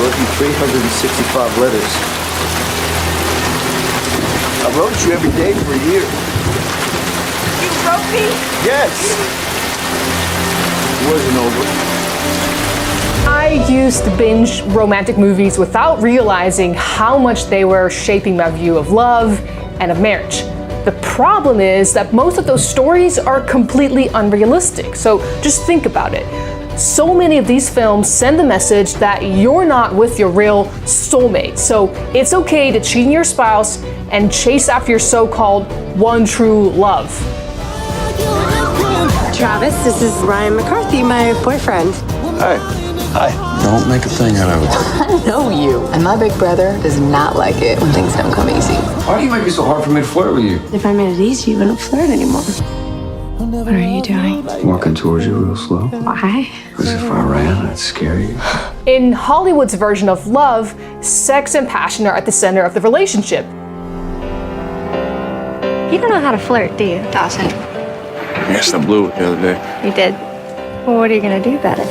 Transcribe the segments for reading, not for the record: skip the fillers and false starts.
wrote you 365 letters. I wrote you every day for a year. You wrote me? Yes. It wasn't over. I used to binge romantic movies without realizing how much they were shaping my view of love and of marriage. The problem is that most of those stories are completely unrealistic. So just think about it. So many of these films send the message that you're not with your real soulmate. So it's okay to cheat on your spouse and chase after your so-called one true love. Travis, this is Ryan McCarthy, my boyfriend. Hi. Hi. Don't make a thing out of it. I know you. And my big brother does not like it when things don't come easy. Why do you make it so hard for me to flirt with you? If I made it easy, you wouldn't flirt anymore. What are you doing? Walking towards you real slow. Why? Because if I ran, I'd scare you. In Hollywood's version of love, sex and passion are at the center of the relationship. You don't know how to flirt, do you, Dawson? Yes, I blew it the other day. You did? Well, what are you going to do about it?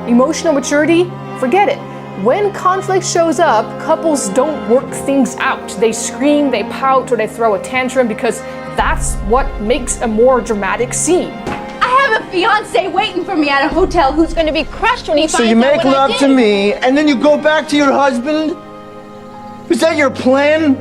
Emotional maturity? Forget it. When conflict shows up, couples don't work things out. They scream, they pout, or they throw a tantrum because that's what makes a more dramatic scene. I have a fiance waiting for me at a hotel who's going to be crushed when he So finds you out make what I love did. to me, and then you go back to your husband? Was that your plan?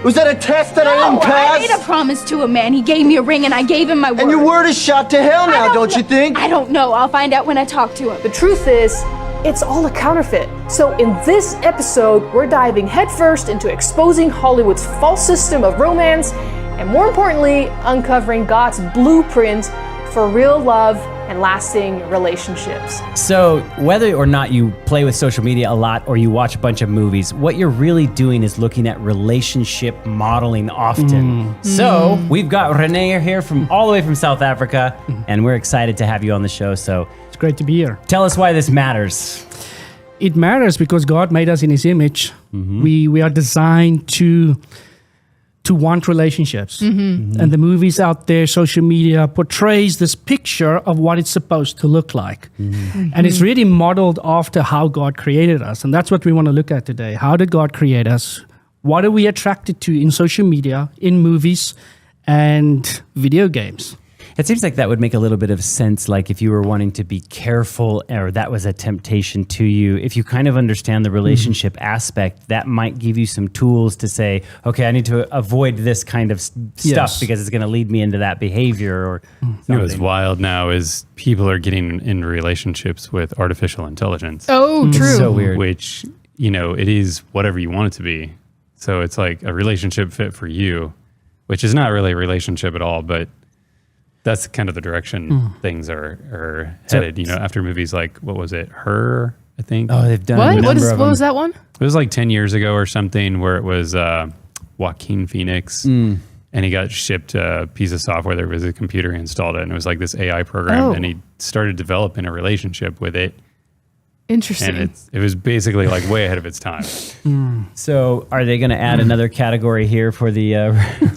Was that a test that I No, didn't pass? I made a promise to a man. He gave me a ring, and I gave him my word. And your word is shot to hell now, don't you think? I don't know. I'll find out when I talk to him. The truth is, it's all a counterfeit. So in this episode, we're diving headfirst into exposing Hollywood's false system of romance, and more importantly, uncovering God's blueprint for real love and lasting relationships. So whether or not you play with social media a lot or you watch a bunch of movies, what you're really doing is looking at relationship modeling often. So we've got Renee here from all the way from South Africa, and we're excited to have you on the show. So It's great to be here. tell us why this matters. It matters because God made us in His image. We are designed to want relationships. And the movies out there, social media, portrays this picture of what it's supposed to look like. And it's really modeled after how God created us. And that's what we want to look at today. How did God create us? What are we attracted to in social media, in movies, and video games? It seems like that would make a little bit of sense, like if you were wanting to be careful or that was a temptation to you. If you kind of understand the relationship aspect, that might give you some tools to say, okay, I need to avoid this kind of stuff because it's going to lead me into that behavior or something. What's wild now is people are getting in relationships with artificial intelligence. Oh, true. So weird. Which, it is whatever you want it to be. So it's like a relationship fit for you, which is not really a relationship at all, but that's kind of the direction things are headed. After movies like, what was it? Her, I think. Oh, they've done a What? number of What was them. that one? It was like 10 years ago or something where it was Joaquin Phoenix and he got shipped a piece of software. There was a computer, he installed it, and it was like this AI program, and he started developing a relationship with it. Interesting. And it was basically like way ahead of its time. So are they going to add another category here for the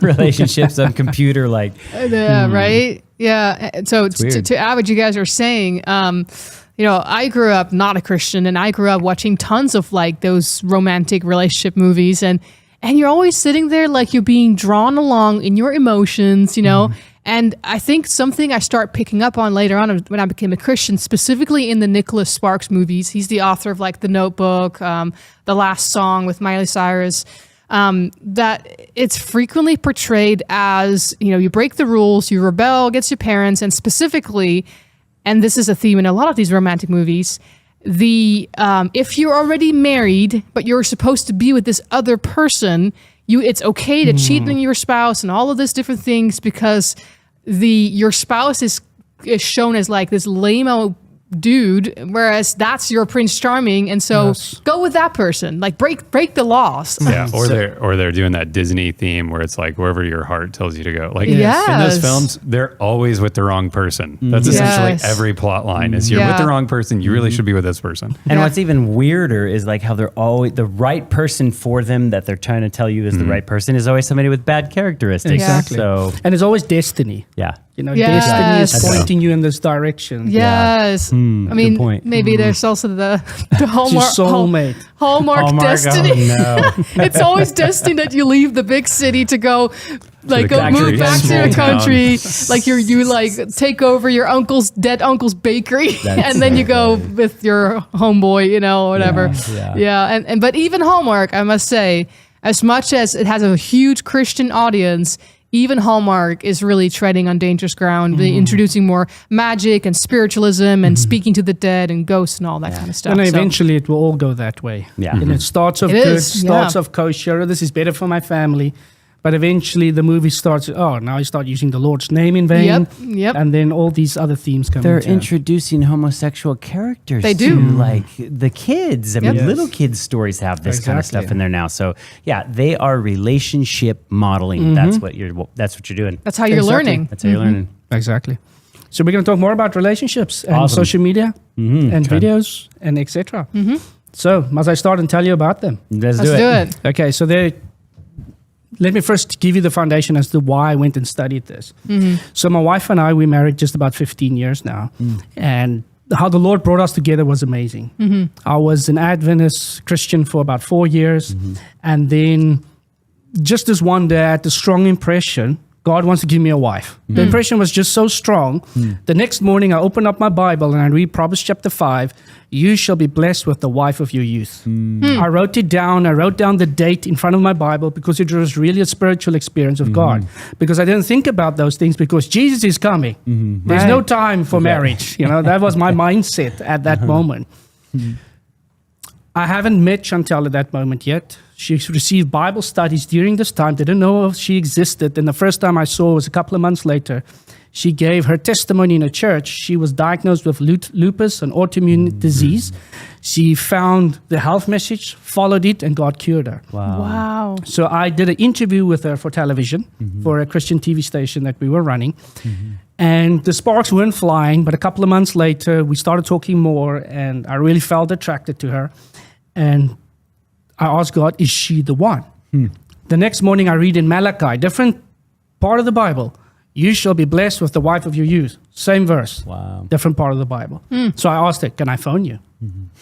relationships on computer? Like, Yeah, right? Yeah. So weird. to add what you guys are saying, I grew up not a Christian, and I grew up watching tons of like those romantic relationship movies, and you're always sitting there like you're being drawn along in your emotions, And I think something I start picking up on later on when I became a Christian, specifically in the Nicolas Sparks movies. He's the author of like The Notebook, The Last Song with Miley Cyrus. That it's frequently portrayed as, you break the rules, you rebel against your parents, and specifically, and this is a theme in a lot of these romantic movies, if you're already married, but you're supposed to be with this other person, it's okay to cheat on your spouse and all of these different things because your spouse is shown as like this lame-o dude, whereas that's your Prince Charming, and so go with that person. Like break the laws. Yeah, or they're doing that Disney theme where it's like wherever your heart tells you to go. Like in Yes. those films, they're always with the wrong person. That's essentially every plot line is you're with the wrong person, you really should be with this person. and what's even weirder is like how they're always the right person for them that they're trying to tell you is the right person is always somebody with bad characteristics. Exactly. So And it's always destiny. yeah. You know, Yes. destiny is That's pointing you in this direction. Yes. I mean, point. maybe there's also the Hallmark, Your soulmate. Hallmark destiny. Oh, no. It's always destined that you leave the big city to go like the country. move back to Small the country. town. Like you like take over your dead uncle's bakery That's and then so you go funny. with your homeboy, you know, whatever. Yeah. And but even Hallmark, I must say, as much as it has a huge Christian audience, even Hallmark is really treading on dangerous ground, introducing more magic and spiritualism and speaking to the dead and ghosts and all that kind of stuff. And So- eventually it will all go that way. Yeah. And it starts off It good, is, starts yeah. off kosher. This is better for my family. But eventually the movie starts, now you start using the Lord's name in vain. Yep. And then all these other themes come They're into introducing homosexual characters. They do. to, like the kids. I mean, Yes. little kids' stories have this kind of Exactly. stuff in there now. So yeah, they are relationship modeling. That's what you're doing. That's how you're Exactly. learning. That's how you're learning. Exactly. So we're going to talk more about relationships and Awesome. social media and videos and etc. So must I start and tell you about them? Let's Let's do it. Okay, so let me first give you the foundation as to why I went and studied this. So my wife and I, we married just about 15 years now. And how the Lord brought us together was amazing. I was an Adventist Christian for about 4 years. And then just this one day, I had the strong impression, God wants to give me a wife. The impression was just so strong. The next morning, I opened up my Bible and I read Proverbs chapter 5. You shall be blessed with the wife of your youth. I wrote it down. I wrote down the date in front of my Bible because it was really a spiritual experience of God. Because I didn't think about those things because Jesus is coming. There's no time for marriage. You know, that was my mindset at that moment. I haven't met Chantal at that moment yet. She received Bible studies during this time. Didn't know she existed. And the first time I saw her was a couple of months later. She gave her testimony in a church. She was diagnosed with lupus, an autoimmune disease. She found the health message, followed it, and God cured her. Wow. So I did an interview with her for television, for a Christian TV station that we were running. And the sparks weren't flying, but a couple of months later, we started talking more, and I really felt attracted to her. And I asked God, is she the one? The next morning, I read in Malachi, different part of the Bible, you shall be blessed with the wife of your youth. Same verse. Wow. Different part of the Bible. So I asked her, can I phone you?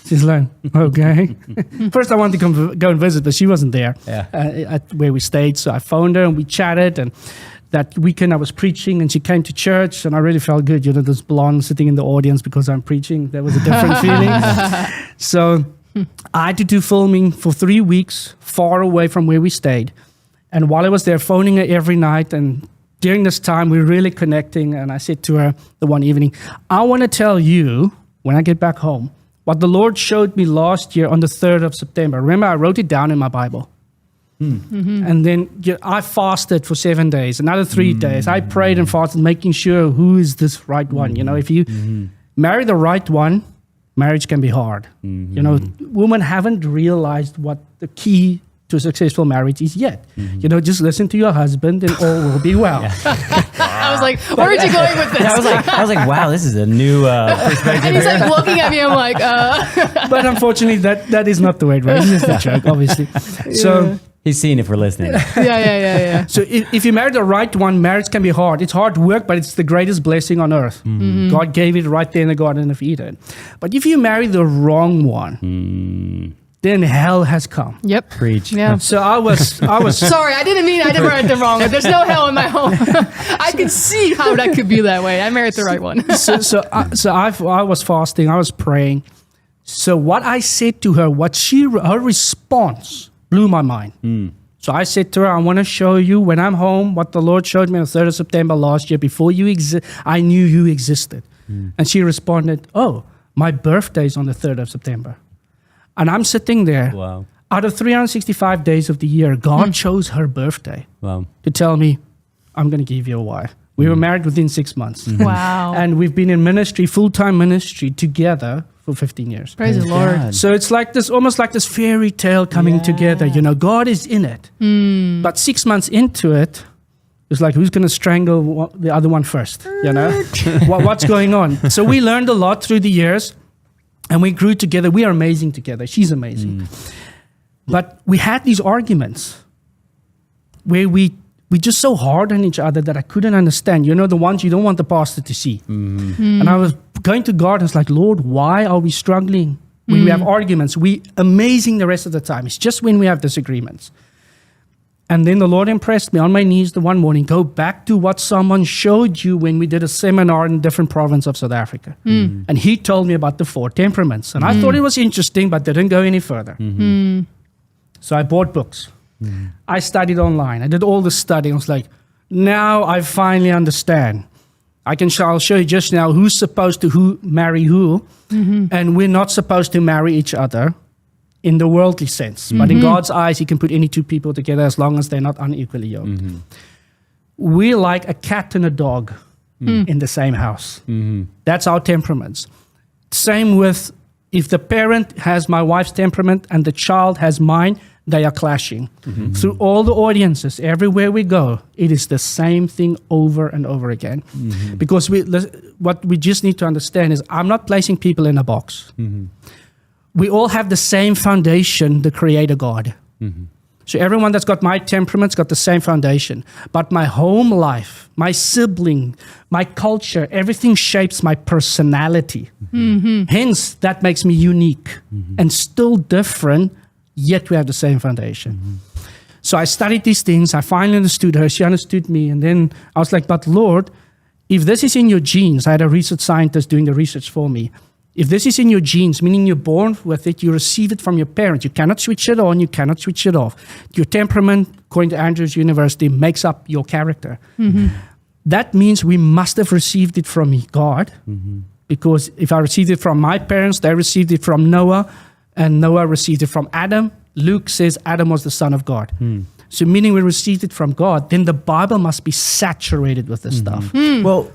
She's like, okay. First, I wanted to go and visit, but she wasn't there at where we stayed. So I phoned her and we chatted. And that weekend I was preaching and she came to church and I really felt good. You know, this blonde sitting in the audience because I'm preaching. That was a different feeling. So I had to do filming for 3 weeks far away from where we stayed. And while I was there phoning her every night and during this time, we were really connecting. And I said to her the one evening, I want to tell you when I get back home what the Lord showed me last year on the 3rd of September. Remember, I wrote it down in my Bible. And then I fasted for 7 days, another 3 days. I prayed and fasted, making sure who is this right one. You know, if you marry the right one, marriage can be hard. You know, women haven't realized what the key to a successful marriage is yet. You know, just listen to your husband and all will be well. I was like, where are you going with this? I was like, wow, this is a new perspective. And he's here. like looking at me. I'm like, But unfortunately, that is not the way it works. It's a joke, obviously. So He's seeing if we're listening. yeah. So if you marry the right one, marriage can be hard. It's hard work, but it's the greatest blessing on earth. God gave it right there in the Garden of Eden. But if you marry the wrong one, then hell has come. Yep. Preach. Yeah. So I was Sorry, I didn't write it wrong. There's no hell in my home. I could see how that could be that way. I married the right one. I was fasting. I was praying. So what I said to her, her response blew my mind. So I said to her, I want to show you when I'm home what the Lord showed me on the 3rd of September last year. Before you I knew you existed. And she responded, oh, my birthday's on the 3rd of September. And I'm sitting there. Wow. Out of 365 days of the year, God chose her birthday to tell me, I'm going to give you a wife. We were married within 6 months. Wow. And we've been in ministry, full-time ministry together for 15 years. Praise the Lord. So it's like this, almost like this fairy tale coming together. You know, God is in it. But 6 months into it, it's like, who's going to strangle the other one first? You know, what's going on? So we learned a lot through the years, and we grew together. We are amazing together. She's amazing. But we had these arguments where we we're just so hard on each other that I couldn't understand. You know, the ones you don't want the pastor to see. And I was going to God and was like, Lord, why are we struggling? When we have arguments, we amazing the rest of the time. It's just when we have disagreements. And then the Lord impressed me on my knees the one morning, go back to what someone showed you when we did a seminar in a different province of South Africa. And he told me about the 4 temperaments. And I thought it was interesting, but didn't go any further. So I bought books. I studied online. I did all the studying. I was like, now I finally understand. I'll show you just now who's supposed to marry who. And we're not supposed to marry each other in the worldly sense. But in God's eyes, he can put any 2 people together as long as they're not unequally yoked. We're like a cat and a dog in the same house. That's our temperaments. Same with if the parent has my wife's temperament and the child has mine, they are clashing. Through all the audiences, everywhere we go, it is the same thing over and over again. Because what we just need to understand is I'm not placing people in a box. We all have the same foundation, the Creator God. So everyone that's got my temperament's got the same foundation. But my home life, my sibling, my culture, everything shapes my personality. Hence, that makes me unique and still different, yet we have the same foundation. So I studied these things. I finally understood her. She understood me. And then I was like, but Lord, if this is in your genes, I had a research scientist doing the research for me. If this is in your genes, meaning you're born with it, you receive it from your parents. You cannot switch it on, you cannot switch it off. Your temperament, according to Andrews University, makes up your character. That means we must have received it from God. Because if I received it from my parents, they received it from Noah, and Noah received it from Adam. Luke says Adam was the son of God. So meaning we received it from God, then the Bible must be saturated with this stuff. Well,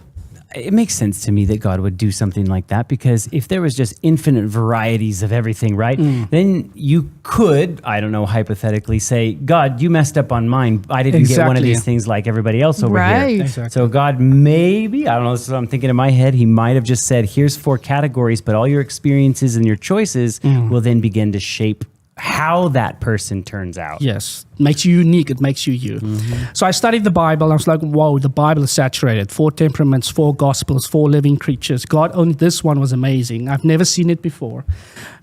it makes sense to me that God would do something like that, because if there was just infinite varieties of everything, right, then you could, I don't know, hypothetically say, God, you messed up on mine. I didn't get one of these things like everybody else over here. So God maybe, I don't know, this is what I'm thinking in my head, he might have just said, here's 4 categories, but all your experiences and your choices will then begin to shape how that person turns out. Yes. Makes you unique. It makes you you. So I studied the Bible. I was like, whoa, the Bible is saturated. 4 temperaments, 4 gospels, 4 living creatures. God only this one was amazing. I've never seen it before.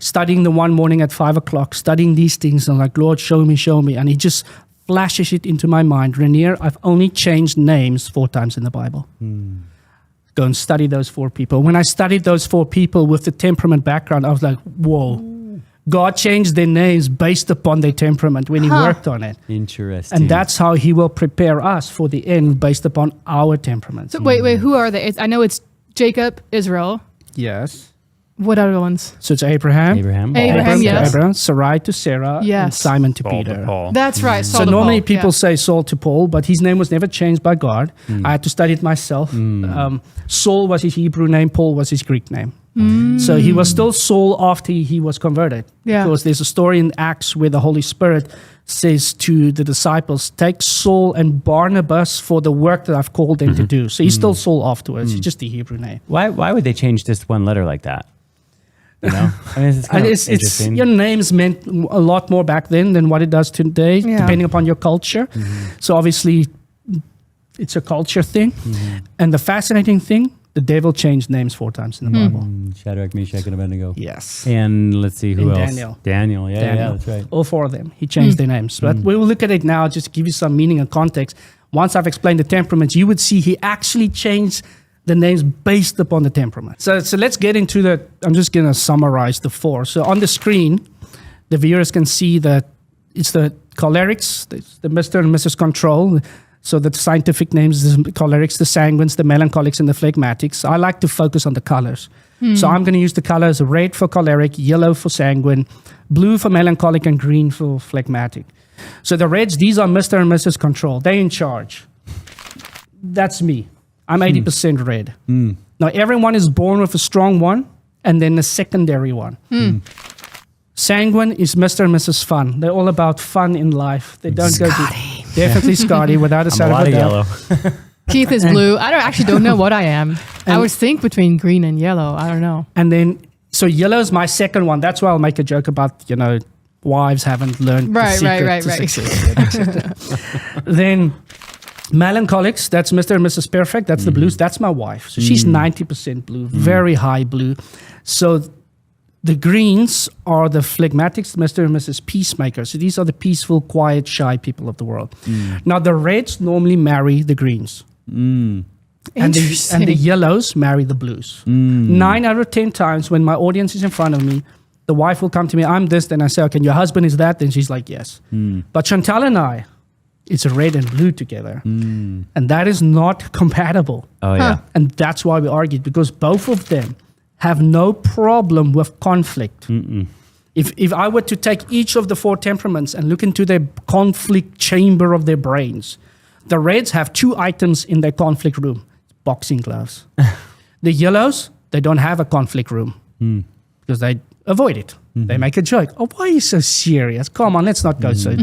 Studying the one morning at 5 o'clock, studying these things. I'm like, Lord, show me, show me. And he just flashes it into my mind. Rainier, I've only changed names 4 times in the Bible. Go and study those 4 people. When I studied those 4 people with the temperament background, I was like, whoa. God changed their names based upon their temperament when he worked on it. Interesting. And that's how he will prepare us for the end based upon our temperament. So wait, who are they? I know it's Jacob, Israel. Yes. What other ones? So it's Abraham, yes. Abraham, Sarai to Sarah, and Simon to Paul Peter. to Paul. That's right. Saul So to normally Paul, people say Saul to Paul, but his name was never changed by God. I had to study it myself. Saul was his Hebrew name, Paul was his Greek name. So he was still Saul after he was converted. Because there's a story in Acts where the Holy Spirit says to the disciples, take Saul and Barnabas for the work that I've called them to do. So he's still Saul afterwards. It's just the Hebrew name. Why would they change just one letter like that? You know? I mean, it's kind of interesting. Your names meant a lot more back then than what it does today, depending upon your culture. So obviously, it's a culture thing. And the fascinating thing, the devil changed names 4 times in the Bible. Shadrach, Meshach, and Abednego. Yes. And let's see, who else? Daniel. Daniel, yeah, that's right. All 4 of them. He changed their names. But we will look at it now, just to give you some meaning and context. Once I've explained the temperaments, you would see he actually changed the names based upon the temperament. So let's get into the, I'm just going to summarize the 4. So on the screen, the viewers can see that it's the cholerics, the Mr. and Mrs. Control. So the scientific names is the cholerics, the sanguines, the melancholics, and the phlegmatics. I like to focus on the colors. So I'm going to use the colors red for choleric, yellow for sanguine, blue for melancholic, and green for phlegmatic. So the reds, these are Mr. and Mrs. Control. They're in charge. That's me. I'm 80% red. Now, everyone is born with a strong one and then a secondary one. Sanguine is Mr. and Mrs. Fun. They're all about fun in life. They don't go to... Definitely Scotty, without a shadow of a doubt. Yellow. Keith is blue. I actually don't know what I am. I would think between green and yellow. I don't know. And then, so yellow is my second one. That's why I'll make a joke about, wives haven't learned the secret to success. Then Melancholics, that's Mr. and Mrs. Perfect. That's the blues. That's my wife. So she's 90% blue, very high blue. So the greens are the phlegmatics, Mr. and Mrs. Peacemaker. So these are the peaceful, quiet, shy people of the world. Now the reds normally marry the greens. And the yellows marry the blues. 9 out of 10 times when my audience is in front of me, the wife will come to me, I'm this, then I say, okay, your husband is that, then she's like, yes. But Chantal and I, it's red and blue together. And that is not compatible. Oh, yeah. And that's why we argued, because both of them have no problem with conflict. If I were to take each of the 4 temperaments and look into their conflict chamber of their brains, the reds have 2 items in their conflict room, boxing gloves. The yellows, they don't have a conflict room because they avoid it. They make a joke. Oh, why are you so serious? Come on, let's not go so.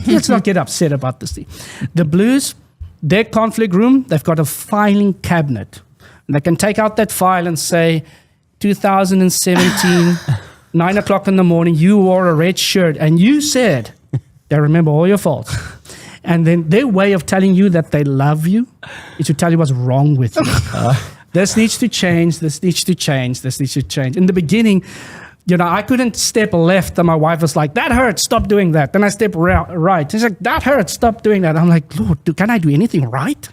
Let's not get upset about this thing. The blues, their conflict room, they've got a filing cabinet. And they can take out that file and say, 2017, 9 o'clock in the morning, you wore a red shirt and you said, they remember all your faults. And then their way of telling you that they love you is to tell you what's wrong with you. This needs to change, this needs to change, this needs to change. In the beginning, I couldn't step left and my wife was like, that hurts, stop doing that. Then I step right. She's like, that hurts, stop doing that. I'm like, Lord, can I do anything right?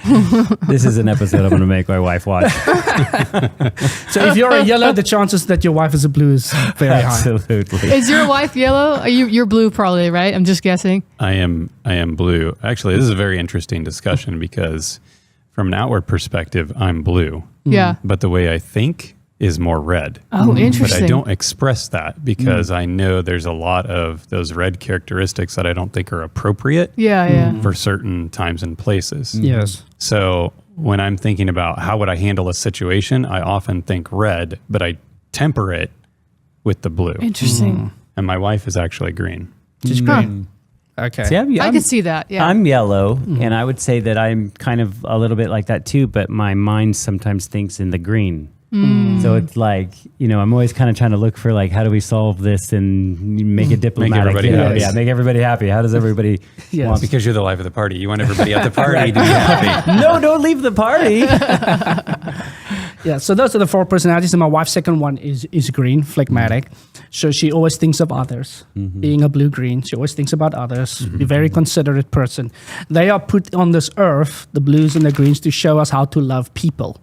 This is an episode I'm going to make my wife watch. So if you're a yellow, the chances that your wife is a blue is very high. Absolutely. Is your wife yellow? You're blue probably, right? I'm just guessing. I am blue. Actually, this is a very interesting discussion because from an outward perspective, I'm blue. Yeah. But the way I think is more red. Oh, interesting. But I don't express that because I know there's a lot of those red characteristics that I don't think are appropriate for certain times and places. Yes. So when I'm thinking about how would I handle a situation, I often think red, but I temper it with the blue. Interesting. And my wife is actually green. She's green. Okay. See, I can see that. Yeah. I'm yellow, and I would say that I'm kind of a little bit like that too, but my mind sometimes thinks in the green. So it's like, I'm always kind of trying to look for like, how do we solve this and make it diplomatic? Make everybody happy. Yeah, make everybody happy. How does everybody want? Because you're the life of the party. You want everybody at the party to be happy. No, don't leave the party. Yeah, so those are the 4 personalities. And my wife's second one is green, phlegmatic. So she always thinks of others. Being a blue-green, she always thinks about others. Be a very considerate person. They are put on this earth, the blues and the greens, to show us how to love people.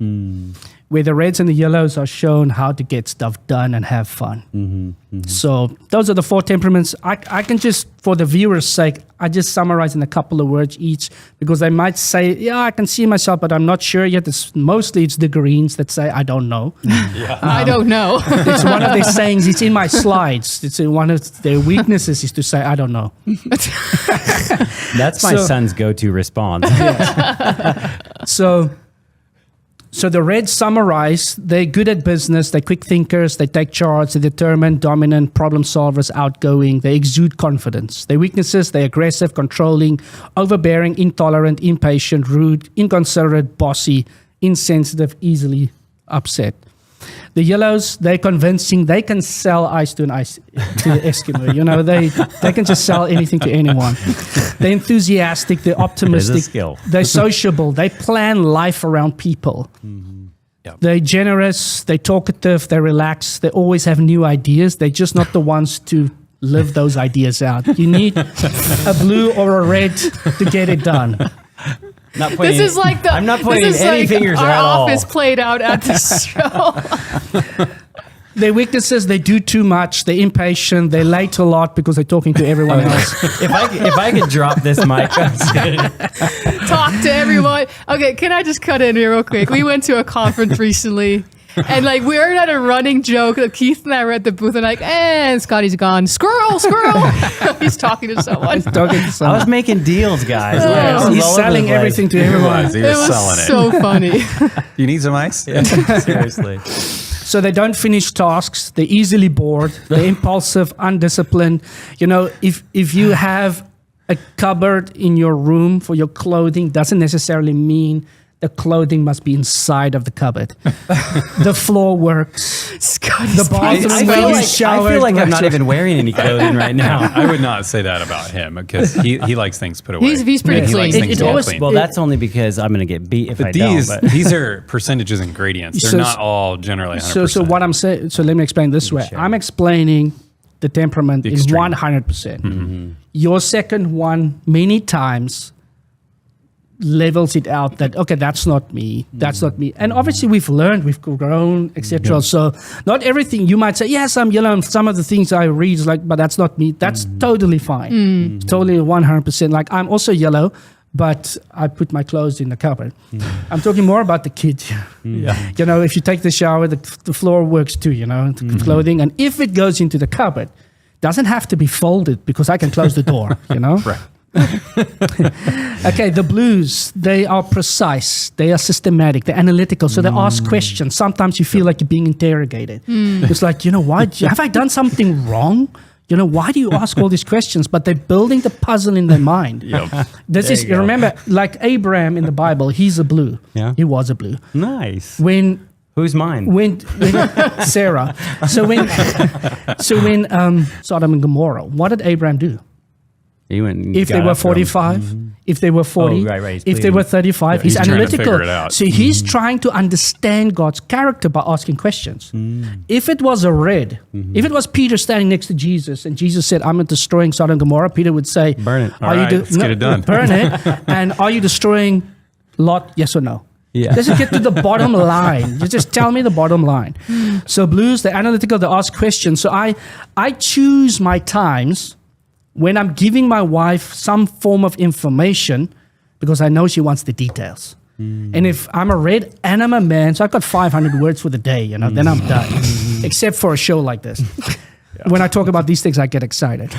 Where the reds and the yellows are shown how to get stuff done and have fun. So those are the 4 temperaments. I can just, for the viewer's sake, I just summarize in a couple of words each, because they might say, yeah, I can see myself, but I'm not sure yet. Mostly it's the greens that say, I don't know. I don't know. It's one of their sayings. It's in my slides. It's one of their weaknesses is to say, I don't know. That's my son's go-to response. So the Reds summarize, they're good at business, they're quick thinkers, they take charge, they're determined, dominant, problem solvers, outgoing, they exude confidence. Their weaknesses, they're aggressive, controlling, overbearing, intolerant, impatient, rude, inconsiderate, bossy, insensitive, easily upset. The yellows, they're convincing, they can sell ice to the Eskimo. They can just sell anything to anyone. They're enthusiastic, they're optimistic, There's a skill. they're sociable, they plan life around people. Yep. They're generous, they're talkative, they're relaxed, they always have new ideas. They're just not the ones to live those ideas out. You need a blue or a red to get it done. This is like I'm not pointing any fingers our at all. office played out at this show. Their weaknesses, they do too much, they're impatient, they're late a lot because they're talking to everyone else. If I could drop this mic, Talk to everyone. Okay, can I just cut in here real quick? We went to a conference recently. And we were at a running joke. Keith and I were at the booth and and Scotty's gone. Squirrel. He's talking to someone. I was making deals, guys. He's selling everything to everyone. He was selling so funny. You need some ice? Yeah, seriously. So they don't finish tasks. They're easily bored. They're impulsive, undisciplined. If you have a cupboard in your room for your clothing, doesn't necessarily mean The clothing must be inside of the cupboard. The floor works. The bathroom where you shower. I feel like I'm not even wearing any clothing right now. I would not say that about him because he likes things put away. He's pretty He likes clean. things It all always- clean. Well, that's only because I'm going to get beat if I don't. But These are percentages and gradients. They're So- not all generally 100%. So what I'm saying, so let me explain this way. share. I'm explaining the temperament The in extreme. 100%. Your second one, many times, levels it out that, okay, that's not me, that's not me. And obviously we've learned, we've grown, etc. So not everything, you might say, yes, I'm yellow, and some of the things I read is like, but that's not me. That's totally fine. It's totally 100%. Like, I'm also yellow, but I put my clothes in the cupboard. I'm talking more about the kid. Yeah. You know, if you take the shower, the floor works too, you know, the clothing. And if it goes into the cupboard, doesn't have to be folded because I can close the door, you know? Right. Okay, the blues, they are precise, they are systematic, they're analytical, so they ask questions. Sometimes you feel like you're being interrogated. It's like, you know, have I done something wrong? You know, why do you ask all these questions? But they're building the puzzle in their mind. you go. Remember, like Abraham in the Bible, he's a blue. Yeah. He was a blue. nice. Who's mine? When Sarah. So when Sodom and Gomorrah, what did Abraham do? He went and If they got were after him. 45, if they were 40, Oh, right. He's if they pleading. were 35, he's he's trying to analytical. figure it out. So he's trying to understand God's character by asking questions. If it was a red, if it was Peter standing next to Jesus and Jesus said, I'm destroying Sodom and Gomorrah, Peter would say, Burn it. All right, let's get it done. Burn it. And are you destroying Lot? Yes or no? Yeah. Does it get to the bottom line? You just tell me the bottom line. So blues, they're analytical, they ask questions. So I choose my times when I'm giving my wife some form of information because I know she wants the details. And if I'm a red and I'm a man, so I've got 500 words for the day, you know, then I'm done. Except for a show like this. When I talk about these things, I get excited.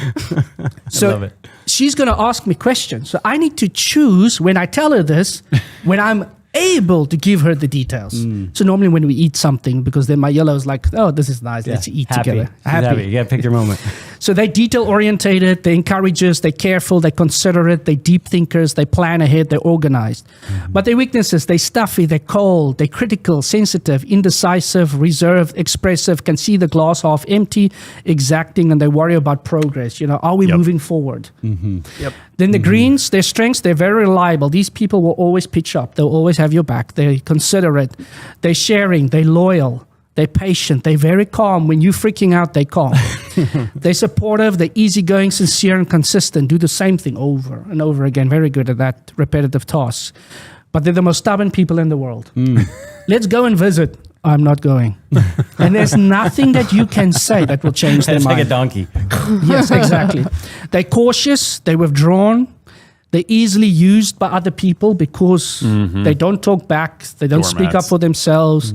So love it. she's going to ask me questions. So I need to choose when I tell her this, when I'm able to give her the details. So normally when we eat something, because then my yellow is like, oh, this is nice, let's eat Happy. together. She's happy. You got to pick your moment. So they detail orientated, they encourage us, they're careful, they considerate, they deep thinkers, they plan ahead, they're organized. But their weaknesses, they're stuffy, they're cold, they're critical, sensitive, indecisive, reserved, expressive, can see the glass half empty, exacting, and they worry about progress. You know, are we moving forward? Then the greens, their strengths, they're very reliable. These people will always pitch up. They'll always have your back. They're considerate. They're sharing. They're loyal. They're patient. They're very calm. When you're freaking out, they're calm. They're supportive. They're easygoing, sincere, and consistent. Do the same thing over and over again. Very good at that repetitive task. But they're the most stubborn people in the world. Let's go and visit. I'm not going. And there's nothing that you can say that will change their It's mind. like a donkey. Yes, exactly. They're cautious, they're withdrawn, they're easily used by other people because they don't talk back, they don't speak up Doormats. for themselves.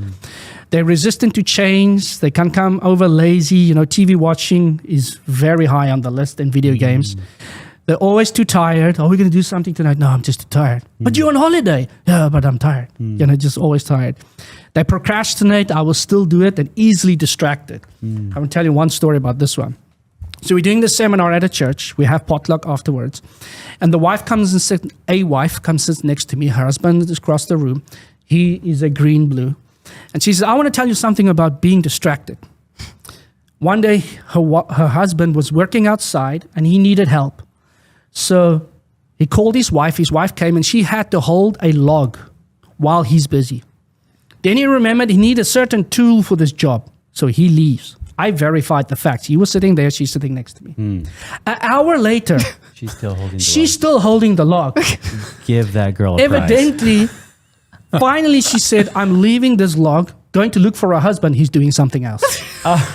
They're resistant to change, they can come over lazy. You know, TV watching is very high on the list in video games. They're always too tired. Are we going to do something tonight? No, I'm just too tired. But you're on holiday. Yeah, but I'm tired. You know, just always tired. They procrastinate. I will still do it, and easily distracted. I'm going to tell you one story about this one. So we're doing this seminar at a church. We have potluck afterwards. And the wife comes and sits, sits next to me. Her husband is across the room. He is a green-blue. And she says, I want to tell you something about being distracted. One day, her husband was working outside, and he needed help. So he called his wife. His wife came, and she had to hold a log while he's busy. Then he remembered he needed a certain tool for this job. So he leaves. I verified the facts. He was sitting there. She's sitting next to me. An hour later, She's still holding the she's still holding the log. log. Give that girl a prize. Evidently, finally she said, I'm leaving this log, going to look for her husband. He's doing something else.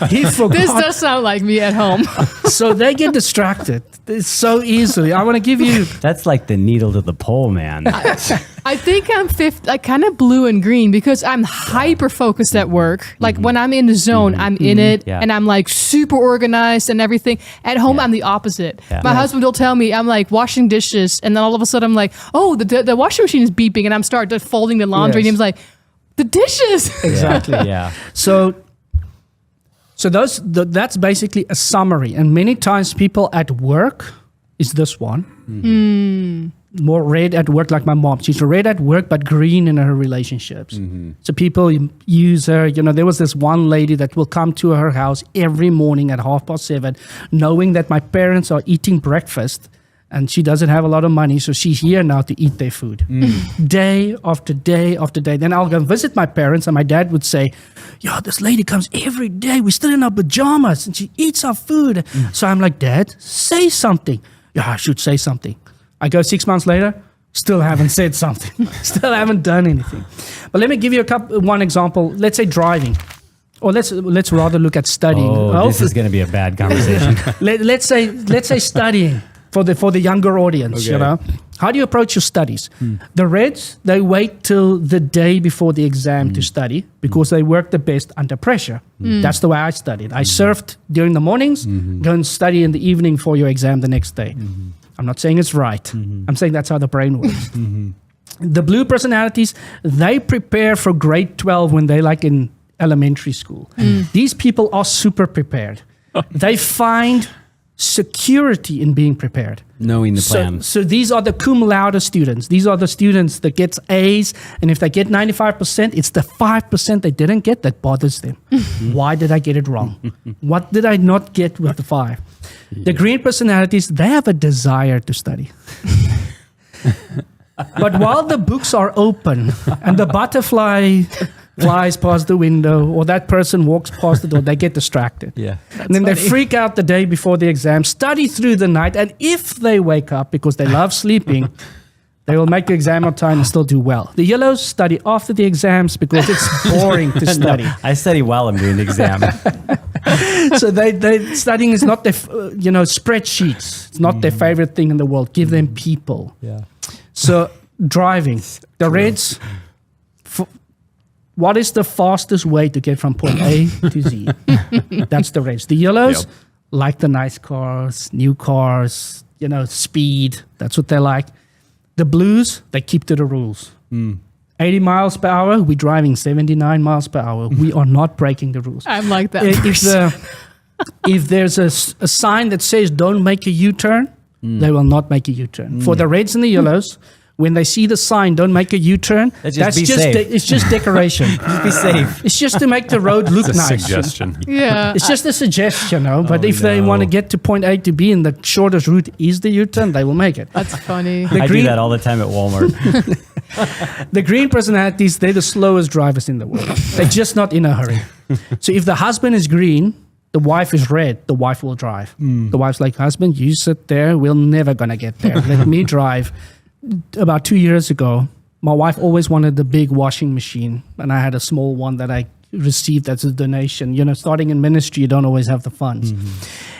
He forgot. This does sound like me at home. So they get distracted. It's so easily. I want to give you... That's like the needle to the pole, man. I think I'm like kind of blue and green because I'm hyper focused at work. Like when I'm in the zone, I'm in it and I'm like super organized and everything. At home, I'm the opposite. My husband will tell me I'm like washing dishes and then all of a sudden I'm like, oh, the washing machine is beeping and I'm start folding the laundry and he's like, the dishes. Exactly. Yeah. So that's basically a summary. And many times people at work is this one. more red at work, like my mom. She's red at work, but green in her relationships. So people use her. You know, there was this one lady that will come to her house every morning at 7:30, knowing that my parents are eating breakfast and she doesn't have a lot of money. So she's here now to eat their food day after day after day. Then I'll go visit my parents and my dad would say, "Yo, this lady comes every day. We're still in our pajamas and she eats our food." So I'm like, "Dad, say something." "Yeah, I should say something." I go 6 months later, still haven't said something. Still haven't done anything. But let me give you one example. Let's say driving. Or let's rather look at studying. Oh, this is going to be a bad conversation. let's say studying for the younger audience, Okay. you know. How do you approach your studies? The Reds, they wait till the day before the exam to study because they work the best under pressure. That's the way I studied. I surfed during the mornings, go and study in the evening for your exam the next day. I'm not saying it's right. I'm saying that's how the brain works. The blue personalities, they prepare for grade 12 when they're like in elementary school. These people are super prepared. They find security in being prepared. Knowing the plan. So these are the cum laude students. These are the students that get A's, and if they get 95%, it's the 5% they didn't get that bothers them. Why did I get it wrong? What did I not get with the 5? The green personalities, they have a desire to study. But while the books are open and the butterfly flies past the window or that person walks past the door, they get distracted. Yeah. And then they freak out the day before the exam, study through the night, and if they wake up because they love sleeping, they will make the exam on time and still do well. The yellows study after the exams because it's boring to study. No, I study while I'm doing the exam. So they studying is not their, spreadsheets. It's not their favorite thing in the world. Give them people. Yeah. So driving, the Reds, what is the fastest way to get from point A to Z? That's the Reds. The yellows like the nice cars, new cars, speed. That's what they like. The blues, they keep to the rules. 80 miles per hour, we're driving 79 miles per hour. We are not breaking the rules. I'm like that. If there's a sign that says don't make a U-turn, they will not make a U-turn. For the Reds and the yellows, when they see the sign, don't make a U-turn, it's just decoration. Just be safe. It's just to make the road look It's a nice. suggestion. Yeah. It's just a suggestion, But if they want to get to point A to B and the shortest route is the U-turn, they will make it. That's funny. I do that all the time at Walmart. The green personalities, they're the slowest drivers in the world. They're just not in a hurry. So if the husband is green, the wife is red, the wife will drive. The wife's like, husband, you sit there. We're never going to get there. Let me drive. About 2 years ago, my wife always wanted the big washing machine, and I had a small one that I received as a donation. Starting in ministry, you don't always have the funds.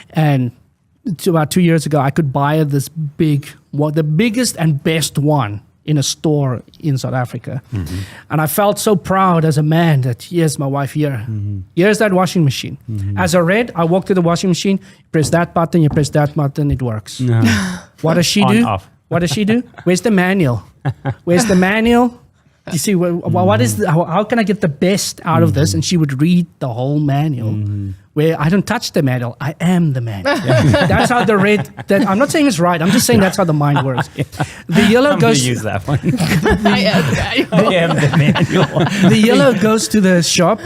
And about 2 years ago, I could buy this big, the biggest and best one in a store in South Africa. And I felt so proud as a man that here's my wife here. Here's that washing machine. As a Red, I walk to the washing machine, press that button, you press that button, it works. What does she do? Off. What does she do? Where's the manual? Where's the manual? You see, how can I get the best out of this? And she would read the whole manual. Where I don't touch the manual, I am the manual. That's how the Red. I'm not saying it's right. I'm just saying that's how the mind works. The yellow goes. Use that one. I am the manual. The yellow goes to the shop.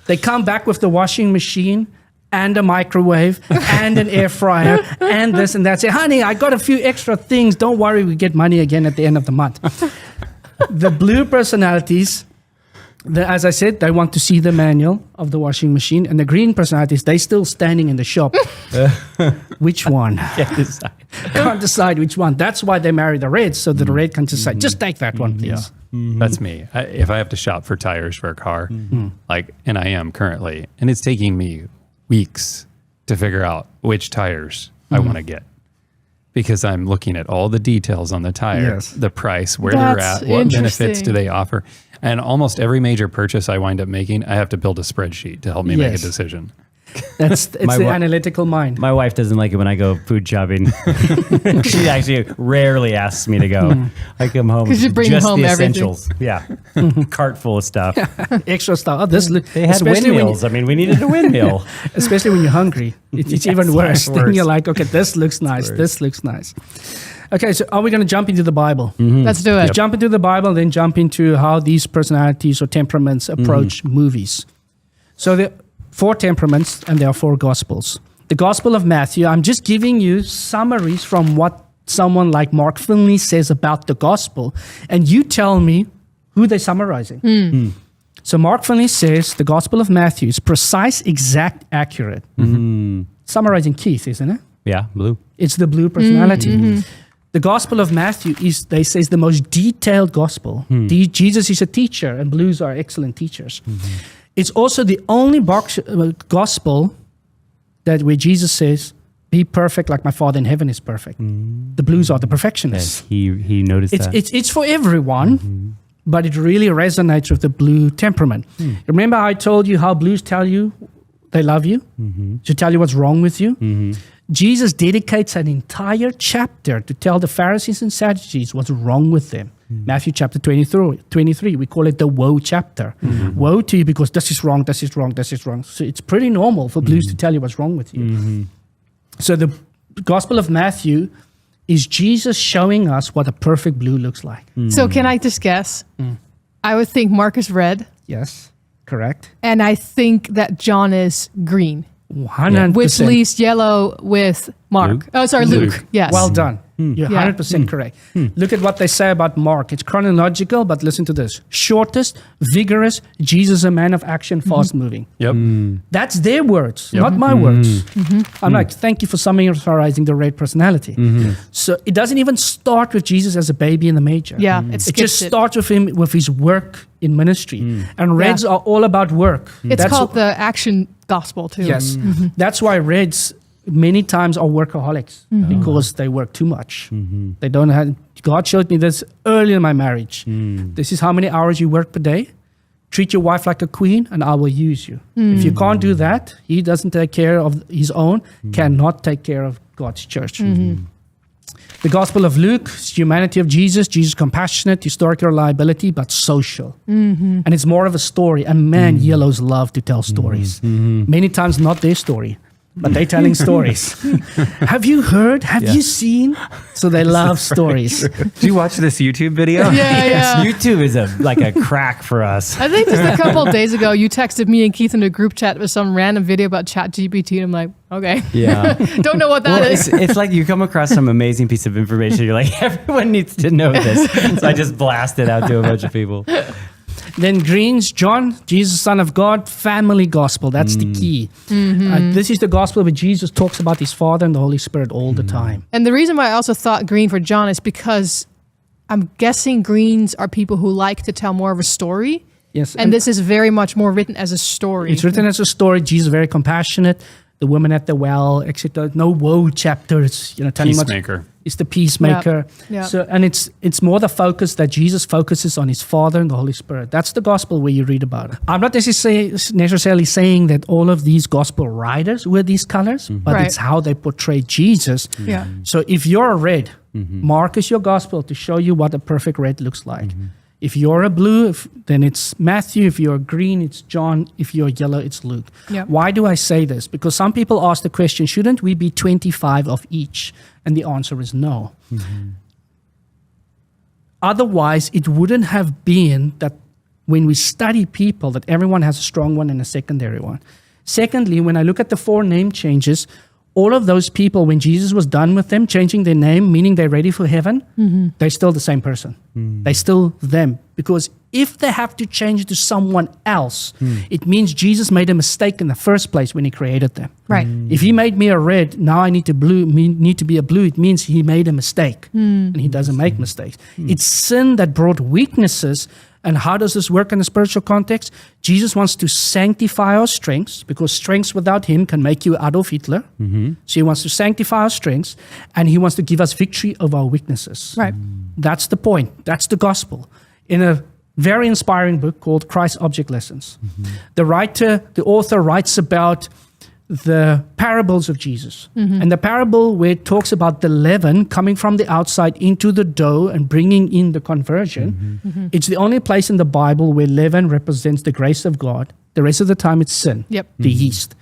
They come back with the washing machine and a microwave and an air fryer and this and that. Say, honey, I got a few extra things. Don't worry, we get money again at the end of the month. The blue personalities, as I said, they want to see the manual of the washing machine. And the green personalities, they still standing in the shop. Which one? Can't decide which one. That's why they marry the Reds, so that the Red can decide. Just take that one, please. That's me. If I have to shop for tires for a car, and I am currently, and it's taking me weeks to figure out which tires I want to get. Because I'm looking at all the details on the tire, the price, where they're at, what benefits do they offer. And almost every major purchase I wind up making, I have to build a spreadsheet to help me make a decision. It's the analytical mind. My wife doesn't like it when I go food shopping. She actually rarely asks me to go. I come home because you bring just home the everything. Essentials. Yeah, cart full of stuff. Extra stuff. They had windmills. We needed a windmill. Especially when you're hungry, it's even worse. Then you're like, okay, this looks nice. This looks nice. Okay, so are we going to jump into the Bible? Let's do it. Jump into the Bible, then jump into how these personalities or temperaments approach movies. So there are 4 temperaments and there are 4 gospels. The Gospel of Matthew, I'm just giving you summaries from what someone like Mark Finley says about the gospel, and you tell me who they're summarizing. So Mark Finley says the Gospel of Matthew is precise, exact, accurate. Summarizing Keith, isn't it? Yeah, blue. It's the blue personality. The Gospel of Matthew is, they say, is the most detailed gospel. Jesus is a teacher, and blues are excellent teachers. It's also the only gospel that where Jesus says, be perfect like my Father in heaven is perfect. The blues are the perfectionists. Yes, he noticed that. It's for everyone, but it really resonates with the blue temperament. Remember I told you how blues tell you they love you? To tell you what's wrong with you? Jesus dedicates an entire chapter to tell the Pharisees and Sadducees what's wrong with them. Matthew chapter 23, we call it the woe chapter. Woe to you because this is wrong, this is wrong, this is wrong. So it's pretty normal for blues to tell you what's wrong with you. So the Gospel of Matthew is Jesus showing us what a perfect blue looks like. So can I just guess? I would think Mark is red. Yes, correct. And I think that John is green. 100%. Which leaves yellow with Mark. Luke? Oh, sorry, Luke. Yes. Well done. You're 100% correct. Look at what they say about Mark. It's chronological, but listen to this. Shortest, vigorous, Jesus a man of action, fast moving. That's their words, not my words. I'm like, thank you for summarizing the red personality. So it doesn't even start with Jesus as a baby in the manger. Yeah, it just starts with him, with his work in ministry. And reds are all about work. It's called the action gospel too. Yes. That's why reds many times are workaholics because they work too much. They don't have. God showed me this early in my marriage. This is how many hours you work per day. Treat your wife like a queen, and I will use you. If you can't do that, he doesn't take care of his own. Cannot take care of God's church. The Gospel of Luke is humanity of Jesus. Jesus compassionate, historical reliability, but social. And it's more of a story. And man, yellows love to tell stories. Many times not their story, but they're telling stories. Have you heard? Have you seen? So they love stories. Did you watch this YouTube video? Yeah. YouTube is like a crack for us. I think just a couple of days ago, you texted me and Keith in a group chat with some random video about ChatGPT. And I'm like, okay. Yeah. Don't know what that is. It's like you come across some amazing piece of information. You're like, everyone needs to know this. So I just blast it out to a bunch of people. Then greens, John, Jesus, Son of God, family gospel. That's the key. This is the gospel where Jesus talks about his Father and the Holy Spirit all the time. And the reason why I also thought green for John is because I'm guessing greens are people who like to tell more of a story. Yes. And this is very much more written as a story. It's written as a story. Jesus is very compassionate. The woman at the well, etc. No woe chapter. It's telling Peacemaker. It's the peacemaker. Yeah. So and it's more the focus that Jesus focuses on his Father and the Holy Spirit. That's the gospel where you read about it. I'm not necessarily saying that all of these gospel writers wear these colors, but it's how they portray Jesus. Yeah. So if you're a red, Mark is your gospel to show you what a perfect red looks like. If you're a blue, then it's Matthew. If you're green, it's John. If you're yellow, it's Luke. Yep. Why do I say this? Because some people ask the question, shouldn't we be 25 of each? And the answer is no. Otherwise, it wouldn't have been that when we study people, that everyone has a strong one and a secondary one. Secondly, when I look at the 4 name changes, all of those people, when Jesus was done with them, changing their name, meaning they're ready for heaven, they're still the same person. They're still them. Because if they have to change to someone else, it means Jesus made a mistake in the first place when he created them. Right. If he made me a red, now I need to be a blue, it means he made a mistake. And he doesn't make mistakes. It's sin that brought weaknesses. And how does this work in a spiritual context? Jesus wants to sanctify our strengths, because strengths without him can make you Adolf Hitler. So he wants to sanctify our strengths, and he wants to give us victory over our weaknesses. Right. That's the point. That's the gospel. In a very inspiring book called Christ Object Lessons, the author writes about the parables of Jesus. And the parable where it talks about the leaven coming from the outside into the dough and bringing in the conversion, it's the only place in the Bible where leaven represents the grace of God. The rest of the time it's sin, the yeast.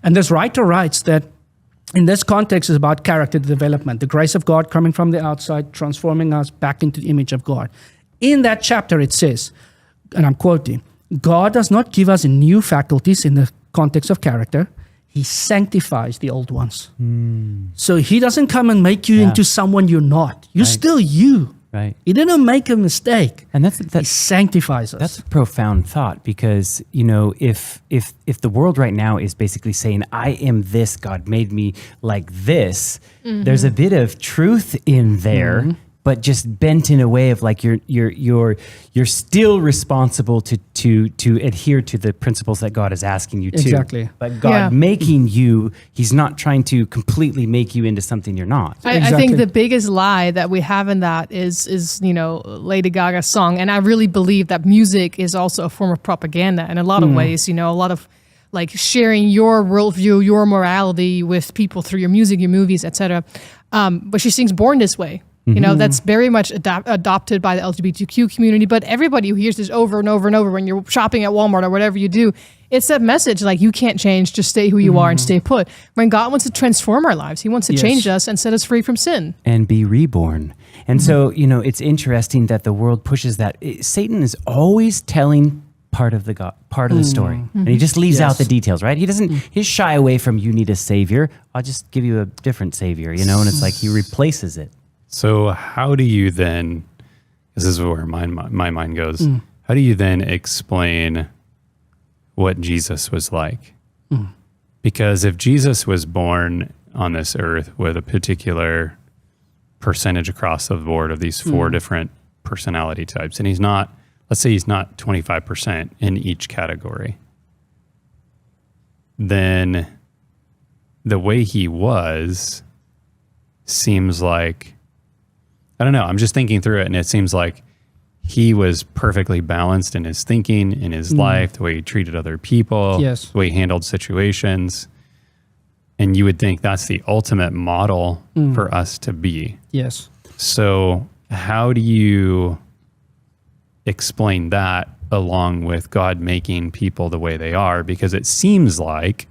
And this writer writes that in this context, is about character development, the grace of God coming from the outside, transforming us back into the image of God. In that chapter, it says, and I'm quoting, God does not give us new faculties in the context of character. He sanctifies the old ones. So he doesn't come and make you into someone you're not. You're still you. Right. He didn't make a mistake. And he sanctifies us. That's a profound thought, because, you know, if the world right now is basically saying, I am this, God made me like this, there's a bit of truth in there, but just bent in a way of like you're still responsible to adhere to the principles that God is asking you to. Exactly. But God making you, he's not trying to completely make you into something you're not. I think the biggest lie that we have in that is you know, Lady Gaga's song. And I really believe that music is also a form of propaganda in a lot of ways, you know, a lot of like sharing your worldview, your morality with people through your music, your movies, etc. But she sings Born This Way. You know, that's very much adopted by the LGBTQ community, but everybody who hears this over and over and over when you're shopping at Walmart or whatever you do, it's that message like, you can't change, just stay who you are and stay put. When God wants to transform our lives, he wants to change us and set us free from sin. And be reborn. And so, you know, it's interesting that the world pushes that. Satan is always telling part of the story. And he just leaves out the details, right? He doesn't, he's shy away from, you need a savior. I'll just give you a different savior, you know, and it's like he replaces it. So how do you then, this is where my mind goes, how do you then explain what Jesus was like? Because if Jesus was born on this earth with a particular percentage across the board of these four different personality types, and he's not, let's say he's not 25% in each category, then the way he was seems like, I don't know, I'm just thinking through it, and it seems like he was perfectly balanced in his thinking, in his life, the way he treated other people, the way he handled situations. And you would think that's the ultimate model for us to be. Yes. So how do you explain that along with God making people the way they are? Because it seems like,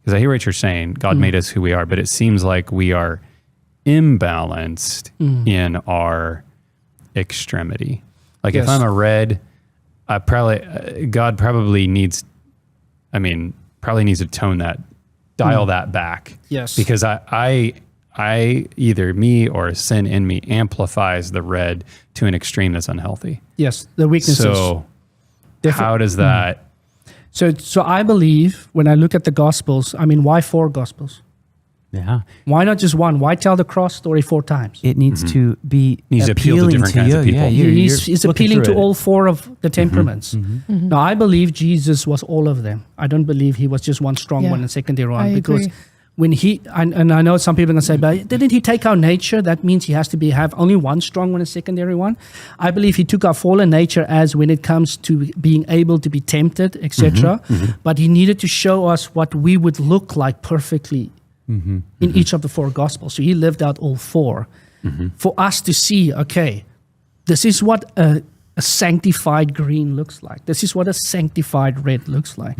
because I hear what you're saying, God made us who we are, but it seems like we are imbalanced in our extremity. Like if I'm a red, God probably needs to tone that, dial that back. Yes. Because I either me or sin in me amplifies the red to an extreme that's unhealthy. Yes, the weaknesses. So how does that? So I believe when I look at the Gospels, I mean, why 4 Gospels? Yeah. Why not just one? Why tell the cross story 4 times? It needs to be needs to appeal to different kinds of people. Yeah, he's appealing to all 4 of the temperaments. Now, I believe Jesus was all of them. I don't believe he was just one strong one and secondary one. Because when and I know some people are going to say, but didn't he take our nature? That means he has to have only one strong one and secondary one. I believe he took our fallen nature as when it comes to being able to be tempted, etc. But he needed to show us what we would look like perfectly in each of the 4 Gospels. So he lived out all 4 for us to see, okay, this is what a sanctified green looks like. This is what a sanctified red looks like.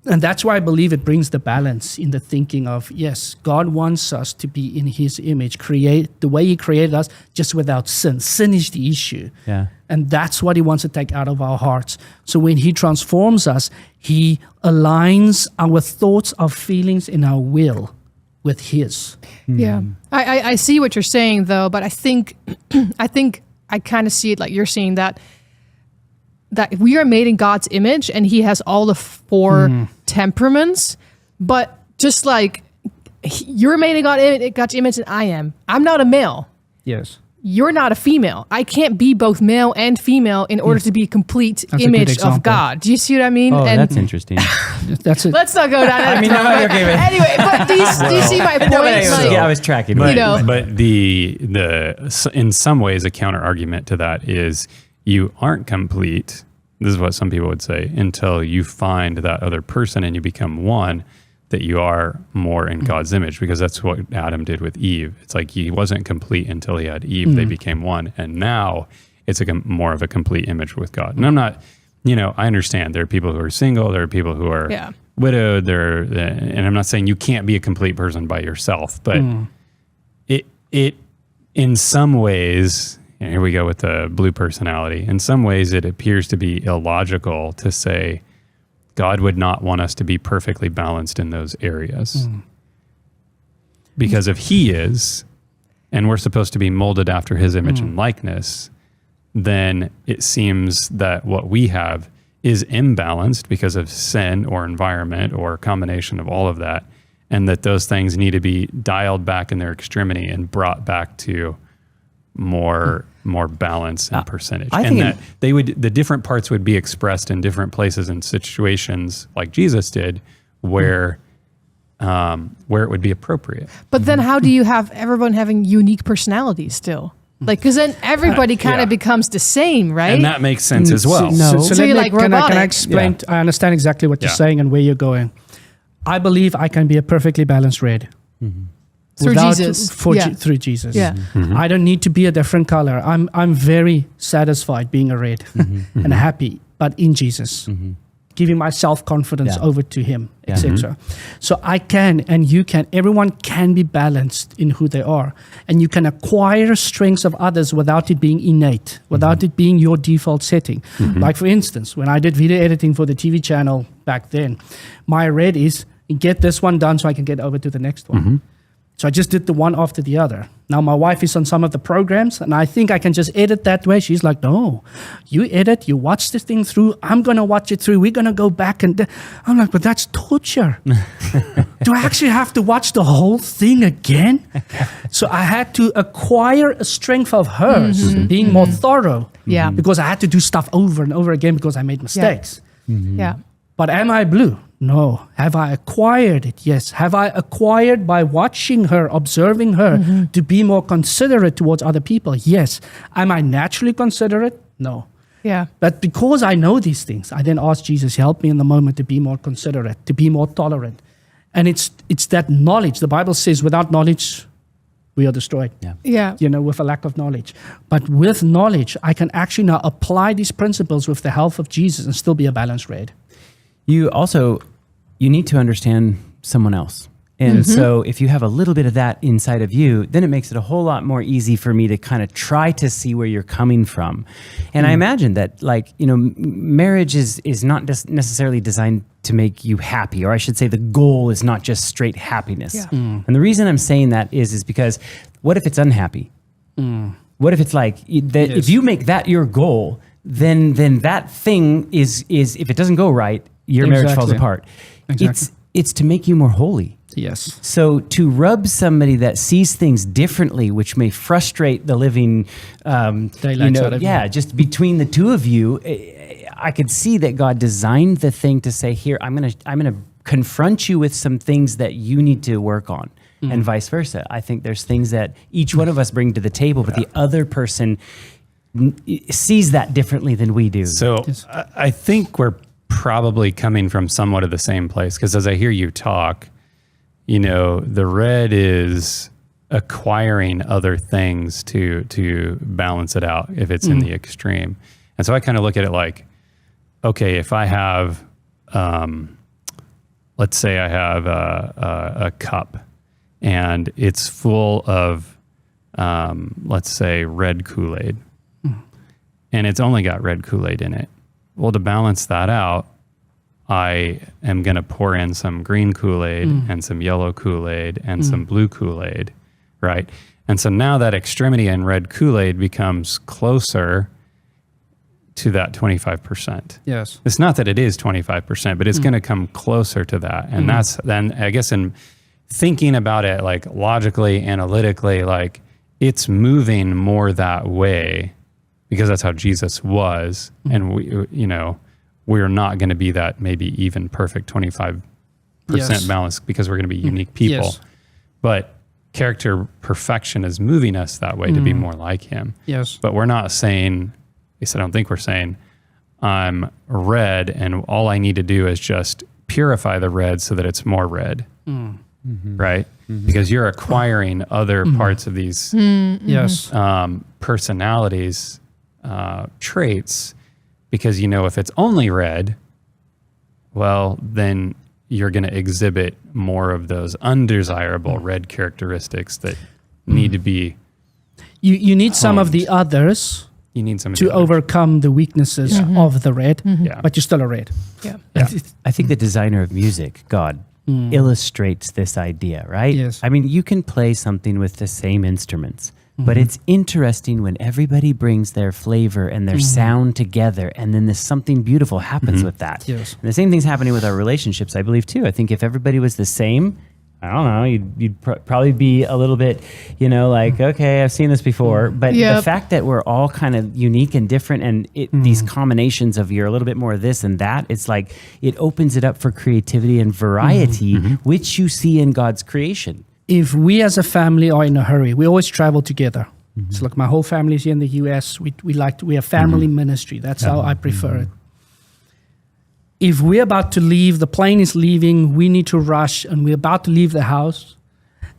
And that's why I believe it brings the balance in the thinking of, yes, God wants us to be in his image, create the way he created us, just without sin. Sin is the issue. Yeah. And that's what he wants to take out of our hearts. So when he transforms us, he aligns our thoughts, our feelings, and our will with his. Yeah. I see what you're saying though, but I think I kind of see it like you're seeing that we are made in God's image and he has all the 4 temperaments, but just like you're made in God's image and I am. I'm not a male. Yes. You're not a female. I can't be both male and female in order to be a complete image of God. Do you see what I mean? Oh, that's interesting. That's it. Let's not go down that. Anyway, but do you see my point? I was tracking. But the in some ways a counter argument to that is you aren't complete. This is what some people would say, until you find that other person and you become one, that you are more in God's image, because that's what Adam did with Eve. It's like he wasn't complete until he had Eve. They became one. And now it's more of a complete image with God. And I'm not, I understand there are people who are single, there are people who are widowed, and I'm not saying you can't be a complete person by yourself, but it in some ways, and here we go with the blue personality, in some ways it appears to be illogical to say God would not want us to be perfectly balanced in those areas. Because if he is, and we're supposed to be molded after his image and likeness, then it seems that what we have is imbalanced because of sin or environment or a combination of all of that, and that those things need to be dialed back in their extremity and brought back to more balance and percentage. And that the different parts would be expressed in different places and situations like Jesus did where it would be appropriate. But then how do you have everyone having unique personalities still? Like, because then everybody kind of becomes the same, right? And that makes sense as well. So you're like robotic. Can I explain? I understand exactly what you're saying and where you're going. I believe I can be a perfectly balanced red. Through Jesus. Through Jesus. Yeah. I don't need to be a different color. I'm very satisfied being a red and happy, but in Jesus. Giving my self-confidence over to him, etc. So I can, and you can, everyone can be balanced in who they are. And you can acquire strengths of others without it being innate, without it being your default setting. Like for instance, when I did video editing for the TV channel back then, my red is get this one done so I can get over to the next one. So I just did the one after the other. Now my wife is on some of the programs and I think I can just edit that way. She's like, no, you edit, you watch this thing through. I'm going to watch it through. We're going to go back. And I'm like, but that's torture. Do I actually have to watch the whole thing again? So I had to acquire a strength of hers, being more thorough. Because I had to do stuff over and over again because I made mistakes. But am I blue? No. Have I acquired it? Yes. Have I acquired by watching her, observing her, to be more considerate towards other people? Yes. Am I naturally considerate? No. Yeah. But because I know these things, I then ask Jesus, help me in the moment to be more considerate, to be more tolerant. And it's that knowledge. The Bible says without knowledge, we are destroyed. With a lack of knowledge. But with knowledge, I can actually now apply these principles with the help of Jesus and still be a balanced red. You need to understand someone else. And so if you have a little bit of that inside of you, then it makes it a whole lot more easy for me to kind of try to see where you're coming from. And I imagine that marriage is not just necessarily designed to make you happy, or I should say the goal is not just straight happiness. And the reason I'm saying that is because what if it's unhappy? What if it's if you make that your goal, then that thing is if it doesn't go right, your marriage falls apart. It's to make you more holy. Yes. So to rub somebody that sees things differently, which may frustrate the living, just between the two of you, I could see that God designed the thing to say, here, I'm gonna confront you with some things that you need to work on, and vice versa. I think there's things that each one of us bring to the table, but the other person sees that differently than we do. So I think we're probably coming from somewhat of the same place, because as I hear you talk, the red is acquiring other things to balance it out if it's in the extreme. And so I kind of look at it like, okay, if I have, let's say I have a cup and it's full of, let's say red Kool-Aid, and it's only got red Kool-Aid in it. Well, to balance that out, I am going to pour in some green Kool-Aid and some yellow Kool-Aid and some blue Kool-Aid, right? And so now that extremity in red Kool-Aid becomes closer to that 25%. Yes. It's not that it is 25%, but it's going to come closer to that. And that's then, I guess, in thinking about it like logically, analytically, like it's moving more that way, because that's how Jesus was. And we're not going to be that maybe even perfect 25% balance, because we're going to be unique people. Yes. But character perfection is moving us that way to be more like him. Yes. But we're not saying, at least I don't think we're saying, I'm red and all I need to do is just purify the red so that it's more red. Right? Because you're acquiring other parts of these personalities, traits, because if it's only red, well, then you're going to exhibit more of those undesirable red characteristics that need to be. You need some of honed. the others You need some to overcome the weaknesses of the red, Yeah. but you're still a red. Yeah. I think the designer of music, God, illustrates this idea, right? Yes. I mean, you can play something with the same instruments, but it's interesting when everybody brings their flavor and their sound together, and then there's something beautiful happens with that. Yes. And the same thing's happening with our relationships, I believe, too. I think if everybody was the same, I don't know, you'd probably be a little bit, like, okay, I've seen this before. But the fact that we're all kind of unique and different, and these combinations of you're a little bit more this and that, it's like it opens it up for creativity and variety, which you see in God's creation. If we as a family are in a hurry, we always travel together. So like my whole family is here in the US. We have family ministry. That's how I prefer it. If we're about to leave, the plane is leaving, we need to rush, and we're about to leave the house,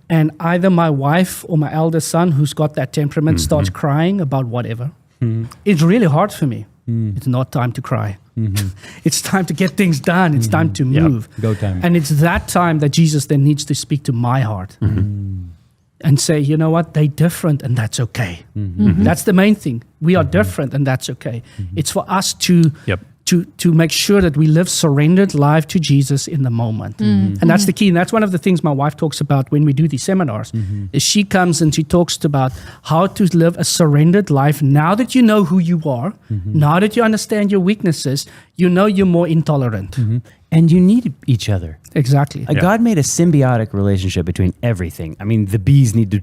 and either my wife or my eldest son, who's got that temperament, starts crying about whatever, it's really hard for me. It's not time to cry. It's time to get things done. It's time to move. Go time. And it's that time that Jesus then needs to speak to my heart and say, you know what, they're different, and that's okay. That's the main thing. We are different, and that's okay. It's for us to make sure that we live surrendered life to Jesus in the moment. And that's the key. And that's one of the things my wife talks about when we do these seminars, is she comes and she talks about how to live a surrendered life. Now that you know who you are, now that you understand your weaknesses, you know you're more intolerant. And you need each other. Exactly. God made a symbiotic relationship between everything. I mean, the bees need to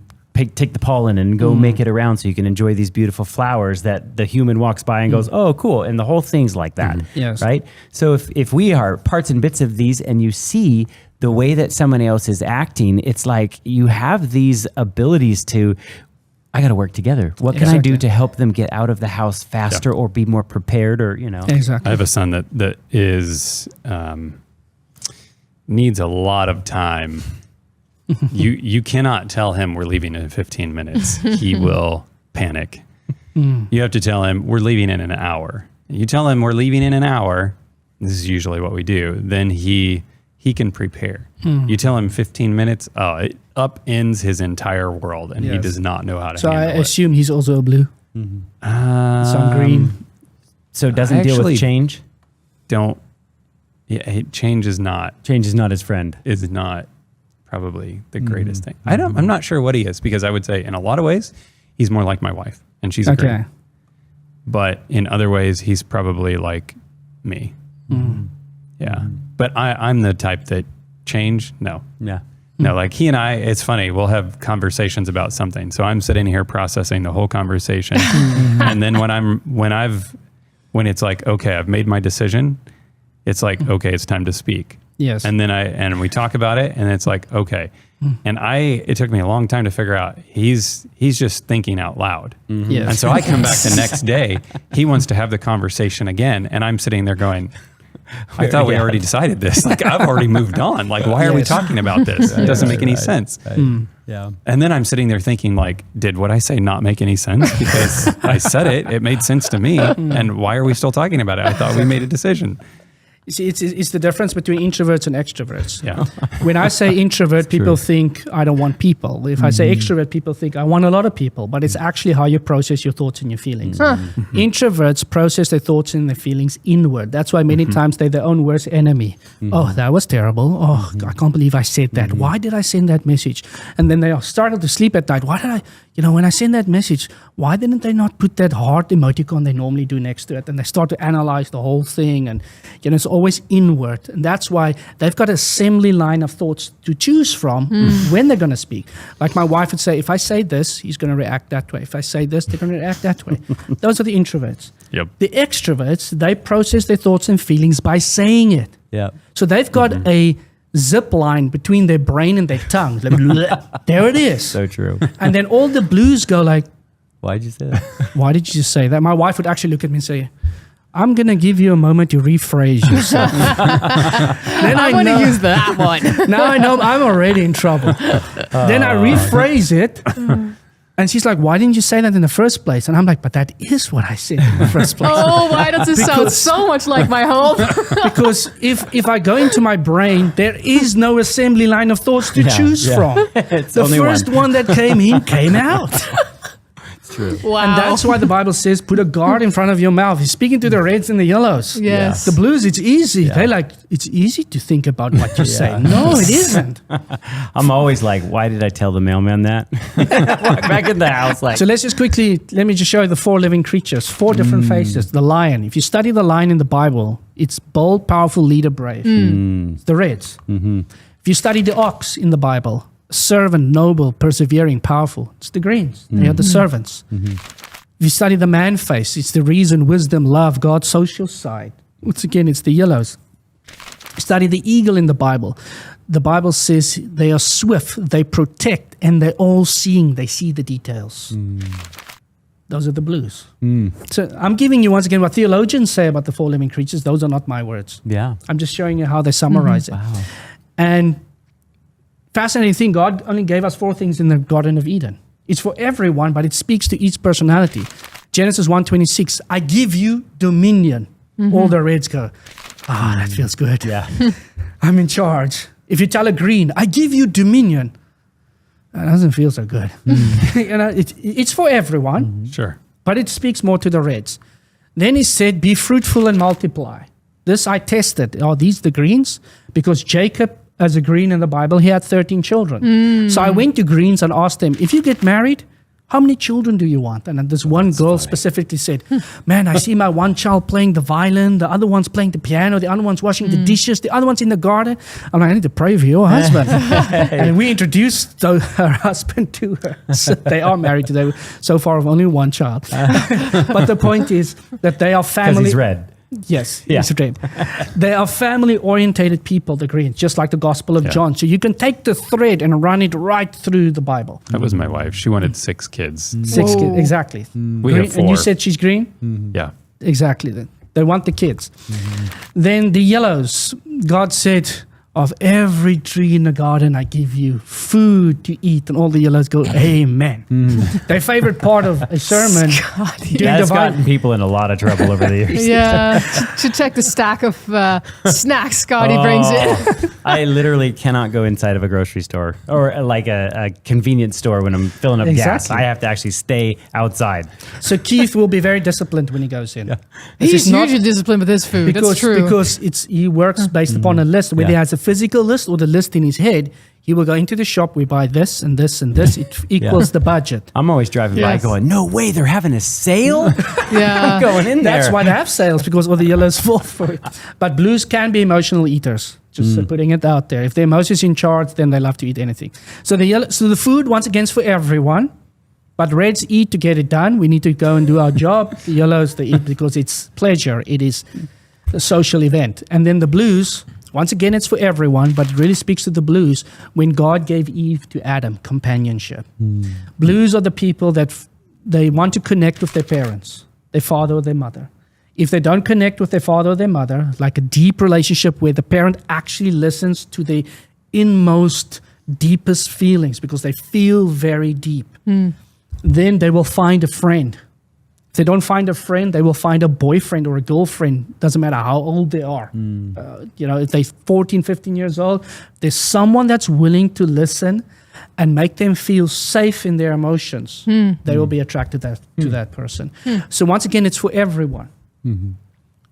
take the pollen and go make it around so you can enjoy these beautiful flowers that the human walks by and goes, oh, cool. And the whole thing's like that, Yes. right? So if we are parts and bits of these, and you see the way that someone else is acting, it's like you have these abilities to, I got to work together. What can I do to help them get out of the house faster or be more prepared, or, Exactly. I have a son that is needs a lot of time. You cannot tell him we're leaving in 15 minutes. He will panic. You have to tell him we're leaving in an hour. You tell him we're leaving in an hour. This is usually what we do. Then he can prepare. You tell him 15 minutes. Oh, it upends his entire world, and he does not know how to So I handle it. assume he's also a blue. Some green. So it doesn't deal with change? Change is not his friend. Is not probably the greatest thing. I'm not sure what he is, because I would say in a lot of ways he's more like my wife, and she's great. But in other ways he's probably like me. Yeah. But I'm the type that change. No. Yeah. No, like he and I, it's funny, we'll have conversations about something. So I'm sitting here processing the whole conversation. And then when it's like, okay, I've made my decision, it's like, okay, it's time to speak. Yes. And then we talk about it, and it's like, okay. And it took me a long time to figure out he's just thinking out loud. Yes. And so I come back the next day, he wants to have the conversation again. And I'm sitting there going, I thought we already decided this. Like, I've already moved on. Like, why are we talking about this? It doesn't make any sense. Yeah. And then I'm sitting there thinking, like, did what I say not make any sense? Because I said it made sense to me. And why are we still talking about it? I thought we made a decision. You see, it's the difference between introverts and extroverts. Yeah. When I say introvert, people think I don't want people. If I say extrovert, people think I want a lot of people. But it's actually how you process your thoughts and your feelings. Introverts process their thoughts and their feelings inward. That's why many times they're their own worst enemy. Oh, that was terrible. Oh, I can't believe I said that. Why did I send that message? And then they are starting to sleep at night. Why did I, when I send that message, why didn't they not put that heart emoticon they normally do next to it? And they start to analyze the whole thing. And, it's always inward. And that's why they've got an assembly line of thoughts to choose from when they're going to speak. Like my wife would say, if I say this, he's going to react that way. If I say this, they're going to react that way. Those are the introverts. Yep. The extroverts, they process their thoughts and feelings by saying it. Yeah. So they've got a zip line between their brain and their tongue. Like, there it is. So true. And then all the blues go like, Why'd you say that? why did you just say that? My wife would actually look at me and say, I'm going to give you a moment to rephrase yourself. Then I'm going to use that one. Now I know I'm already in trouble. Then I rephrase it. And she's like, why didn't you say that in the first place? And I'm like, but that is what I said in the first place. Oh, why does it sound so much like my home? Because if I go into my brain, there is no assembly line of thoughts to choose from. The first one that came in came out. True. Wow. And that's why the Bible says, put a guard in front of your mouth. He's speaking to the reds and the yellows. Yes. The blues, it's easy. They like, it's easy to think about what you say. No, it isn't. I'm always like, why did I tell the mailman that? Back in the house, like. So let me just show you the 4 living creatures, 4 different faces. The lion. If you study the lion in the Bible, it's bold, powerful, leader, brave. It's the reds. If you study the ox in the Bible, servant, noble, persevering, powerful. It's the greens. They are the servants. If you study the man face, it's the reason, wisdom, love, God's social side. Once again, it's the yellows. Study the eagle in the Bible. The Bible says they are swift, they protect, and they're all seeing. They see the details. Those are the blues. So I'm giving you once again what theologians say about the 4 living creatures. Those are not my words. Yeah. I'm just showing you how they summarize it. Wow. And fascinating thing, God only gave us 4 things in the Garden of Eden. It's for everyone, but it speaks to each personality. Genesis 1:26, I give you dominion. All the reds go, that feels good. Yeah. I'm in charge. If you tell a green, I give you dominion, that doesn't feel so good. It's for everyone, Sure. but it speaks more to the reds. Then he said, be fruitful and multiply. This I tested. Are these the greens? Because Jacob, as a green in the Bible, he had 13 children. So I went to greens and asked them, if you get married, how many children do you want? And then this one girl specifically said, man, I see my one child playing the violin, the other one's playing the piano, the other one's washing the dishes, the other one's in the garden. I'm like, I need to pray for your husband. And we introduced her husband to her. So they are married today. So far, only one child. But the point is that they are family. Because he's red. Yes, he's red. They are family-orientated people, the Greens, just like the Gospel of John. So you can take the thread and run it right through the Bible. That was my wife. She wanted 6 kids. 6 kids, exactly. We have 4. And you said she's green? Yeah. Exactly. They want the kids. Then the yellows, God said, of every tree in the garden, I give you food to eat. And all the yellows go, amen. Their favorite part of a sermon. That's gotten people in a lot of trouble over the years. Yeah. Should check the stack of snacks Scotty brings in. I literally cannot go inside of a grocery store or like a convenience store when I'm filling up gas. I have to actually stay outside. So Keith will be very disciplined when he goes in. He's usually disciplined with his food. That's true. Because he works based upon a list. Whether he has a physical list or the list in his head, he will go into the shop, we buy this and this and this. It equals the budget. I'm always driving by going, no way, they're having a sale? I'm going in there. That's why they have sales, because all the yellows fall for it. But blues can be emotional eaters. Just putting it out there. If their emotions in charge, then they love to eat anything. So the food, once again, is for everyone. But reds eat to get it done. We need to go and do our job. The yellows, they eat because it's pleasure. It is a social event. And then the blues, once again, it's for everyone, but it really speaks to the blues when God gave Eve to Adam, companionship. Blues are the people that they want to connect with their parents, their father or their mother. If they don't connect with their father or their mother, like a deep relationship where the parent actually listens to the inmost, deepest feelings because they feel very deep, then they will find a friend. If they don't find a friend, they will find a boyfriend or a girlfriend. Doesn't matter how old they are. If they're 14, 15 years old, there's someone that's willing to listen and make them feel safe in their emotions. They will be attracted to that person. So once again, it's for everyone.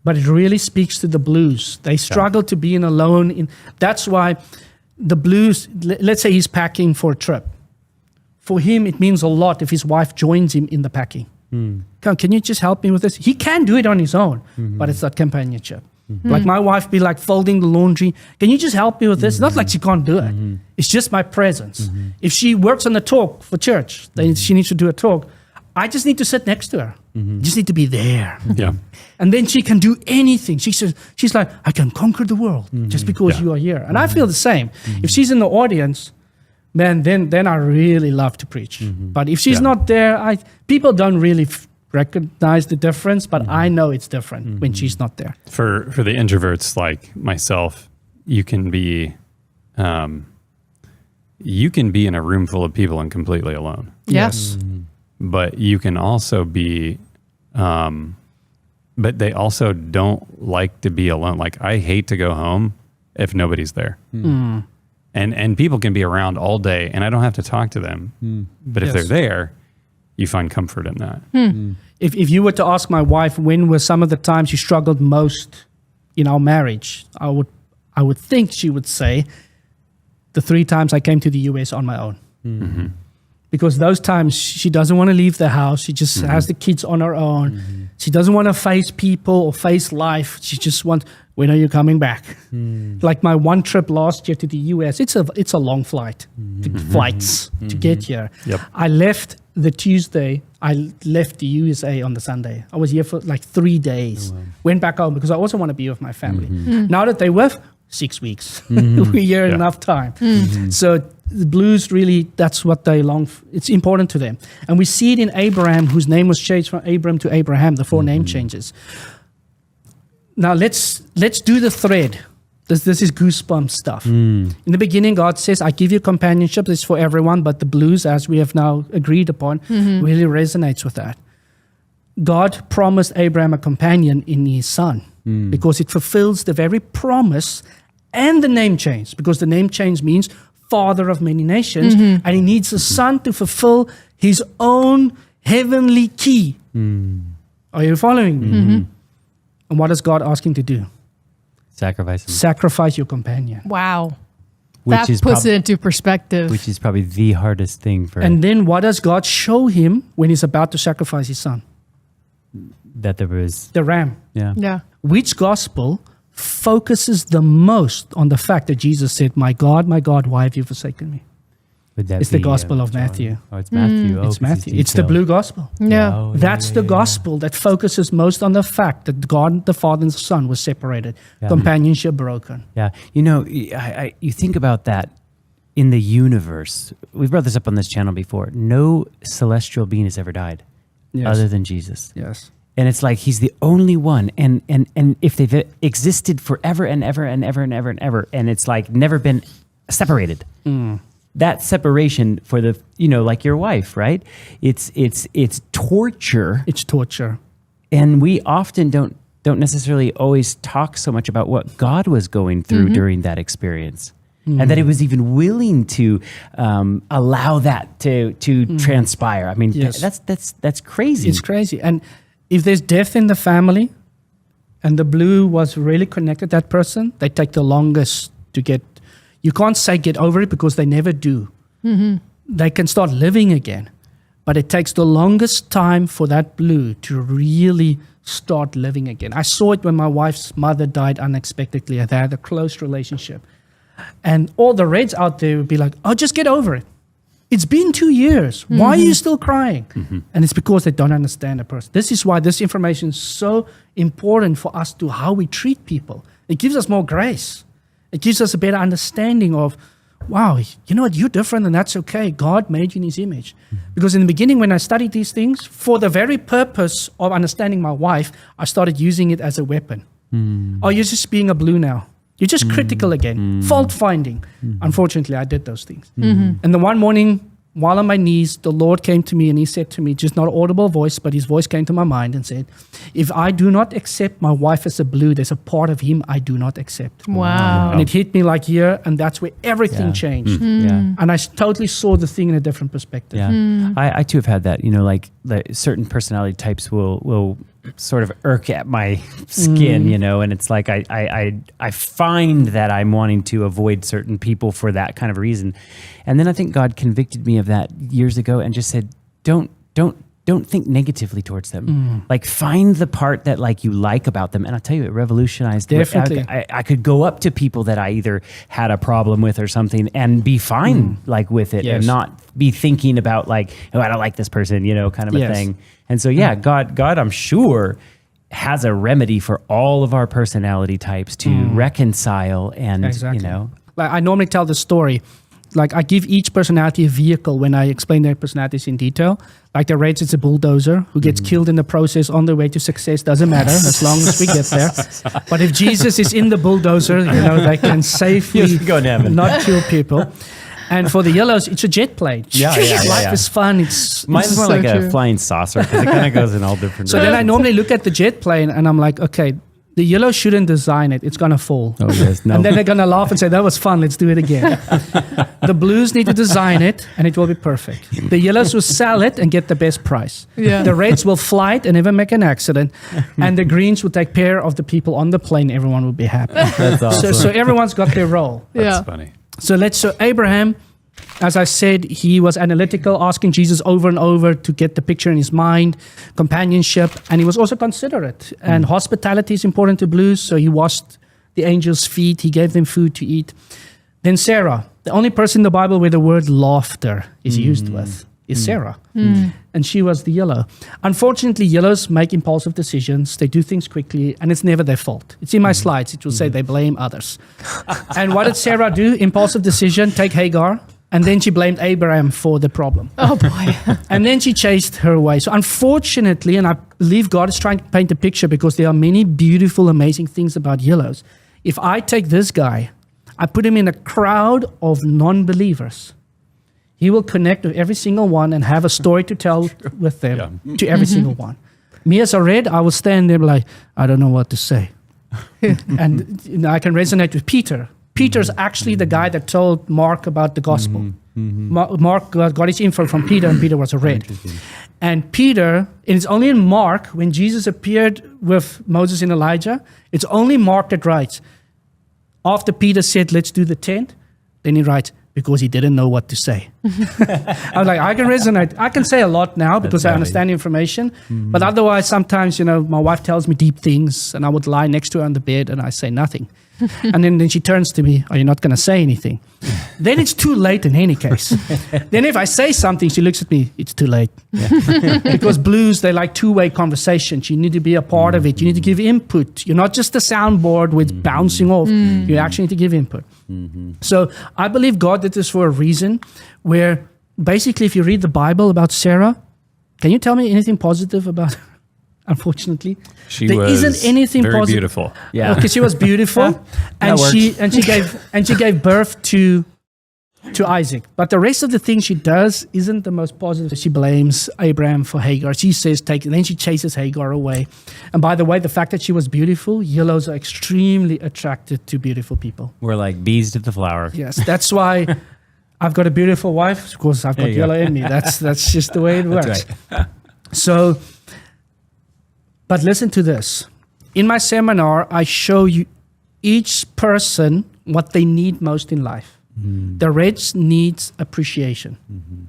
But it really speaks to the blues. They struggle to be alone. That's why the blues, let's say he's packing for a trip. For him, it means a lot if his wife joins him in the packing. Can you just help me with this? He can do it on his own, but it's that companionship. Like my wife be like folding the laundry. Can you just help me with this? Not like she can't do it. It's just my presence. If she works on a talk for church, then she needs to do a talk. I just need to sit next to her. Just need to be there. And then she can do anything. She's like, I can conquer the world just because you are here. And I feel the same. If she's in the audience, man, then I really love to preach. But if she's not there, people don't really recognize the difference, but I know it's different when she's not there. For the introverts like myself, you can be in a room full of people and completely alone. Yes. but you can also be, but they also don't like to be alone. Like I hate to go home if nobody's there. And people can be around all day and I don't have to talk to them. But if they're there, you find comfort in that. If you were to ask my wife when were some of the times you struggled most in our marriage, I would think she would say the 3 times I came to the US on my own. Because those times she doesn't want to leave the house. She just has the kids on her own. She doesn't want to face people or face life. She just wants, when are you coming back? Like my one trip last year to the US, it's a long flight, flights to get here. Yep. I left the Tuesday. I left the USA on the Sunday. I was here for like 3 days. Went back home because I also want to be with my family. Now that they were 6 weeks, we're here enough time. So the blues really, that's what they long for. It's important to them. And we see it in Abraham, whose name was changed from Abram to Abraham, the 4 name changes. Now let's do the thread. This is goosebump stuff. In the beginning, God says, I give you companionship. It's for everyone, but the blues, as we have now agreed upon, really resonates with that. God promised Abraham a companion in his son because it fulfills the very promise and the name change, because the name change means father of many nations, and he needs a son to fulfill his own heavenly key. Are you following me? And what does God ask him to do? Sacrifice him. Sacrifice your companion. Wow. Which That is puts it into perspective. Which is probably the hardest thing for... And then what does God show him when he's about to sacrifice his son? that there was... The ram. Yeah. Which gospel focuses the most on the fact that Jesus said, my God, why have you forsaken me? Would that It's the be, Gospel of John? Matthew. Oh, it's Matthew. Oh, It's 'cause Matthew. he's It's the detailed. blue gospel. Yeah. Oh, That's the gospel that focuses most on the fact that God, the Father and the Son was separated. Yeah. Companionship broken. Yeah. You know, you think about that in the universe. We've brought this up on this channel before. No celestial being has ever died other than Jesus. Yes. And it's like he's the only one. And if they've existed forever and ever and ever and ever and ever, and it's like never been separated. That separation for the, you know, like your wife, right? It's torture. It's torture. And we often don't necessarily always talk so much about what God was going through during that experience. And that he was even willing to allow that to transpire. I mean, Yes. that's crazy. It's crazy. And if there's death in the family and the blue was really connected to that person, they take the longest to get. You can't say get over it because they never do. They can start living again. But it takes the longest time for that blue to really start living again. I saw it when my wife's mother died unexpectedly. They had a close relationship. And all the reds out there would be like, oh, just get over it. It's been 2 years. Why are you still crying? And it's because they don't understand the person. This is why this information is so important for us to how we treat people. It gives us more grace. It gives us a better understanding of, wow, you know what, you're different and that's okay. God made you in his image. Because in the beginning when I studied these things, for the very purpose of understanding my wife, I started using it as a weapon. Oh, you're just being a blue now. You're just critical again, fault finding. Unfortunately, I did those things. And the one morning, while on my knees, the Lord came to me and he said to me, just not an audible voice, but his voice came to my mind and said, if I do not accept my wife as a blue, there's a part of him I do not accept. Wow. And it hit me like here, and that's where everything changed. Yeah. And I totally saw the thing in a different perspective. Yeah. I too have had that, you know, like certain personality types will sort of irk at my skin, you know, and it's like I find that I'm wanting to avoid certain people for that kind of reason. And then I think God convicted me of that years ago and just said, don't think negatively towards them. Like find the part that like you like about them. And I'll tell you, it revolutionized. Definitely. I could go up to people that I either had a problem with or something and be fine like with it and not be thinking about like, oh, I don't like this person, you know, kind of a thing. And so, yeah, God, I'm sure has a remedy for all of our personality types to reconcile and, you know. Like I normally tell the story. Like I give each personality a vehicle when I explain their personalities in detail. Like the Reds, it's a bulldozer who gets killed in the process on the way to success. Doesn't matter as long as we get there. But if Jesus is in the bulldozer, you know, they can safely go to heaven. not kill people. And for the yellows, it's a jet plane. Life is fun. Mine's more so like true. a flying saucer because it kind of goes in all different So then I normally look at the jet plane and I'm like, okay, the yellow shouldn't design it. It's going to fall. Oh, yes. No. And then they're going to laugh and say, that was fun. Let's do it again. The blues need to design it and it will be perfect. The yellows will sell it and get the best price. Yeah. The reds will fly it and never make an accident. And the greens will take care of the people on the plane. Everyone will be happy. That's awesome. So everyone's got their role. Yeah. That's funny. So Abraham, as I said, he was analytical, asking Jesus over and over to get the picture in his mind, companionship, and he was also considerate. And hospitality is important to blues, so he washed the angels' feet, he gave them food to eat. Then Sarah, the only person in the Bible where the word laughter is used with is Sarah. And she was the yellow. Unfortunately, yellows make impulsive decisions. They do things quickly, and it's never their fault. It's in my slides. It will say they blame others. And what did Sarah do? Impulsive decision, take Hagar. And then she blamed Abraham for the problem. Oh boy. And then she chased her away. So unfortunately, and I believe God is trying to paint a picture because there are many beautiful, amazing things about yellows. If I take this guy, I put him in a crowd of non-believers, he will connect with every single one and have a story to tell with them, to every single one. Me as a red, I will stand there like, I don't know what to say. And I can resonate with Peter. Peter's actually the guy that told Mark about the gospel. Mark got his info from Peter, and Peter was a red. And Peter, it's only in Mark, when Jesus appeared with Moses and Elijah, it's only Mark that writes, after Peter said, let's do the tent, then he writes, because he didn't know what to say. I was like, I can resonate. I can say a lot now because I understand information. But otherwise, sometimes, my wife tells me deep things, and I would lie next to her on the bed, and I say nothing. And then she turns to me, are you not going to say anything? Then it's too late in any case. Then if I say something, she looks at me, it's too late. Because blues, they like two-way conversations. You need to be a part of it. You need to give input. You're not just a soundboard with bouncing off. You actually need to give input. So I believe God did this for a reason, where basically if you read the Bible about Sarah, can you tell me anything positive about her? Unfortunately, There isn't anything very positive. beautiful. Yeah. Okay, she was beautiful, and she gave birth to Isaac. But the rest of the things she does isn't the most positive. She blames Abraham for Hagar. She says take, and then she chases Hagar away. And by the way, the fact that she was beautiful, yellows are extremely attracted to beautiful people. We're like bees to the flower. Yes, that's why I've got a beautiful wife, because I've got There you yellow go. in me. That's just the way it works. That's right. So, but listen to this. In my seminar, I show you each person what they need most in life. The reds needs appreciation,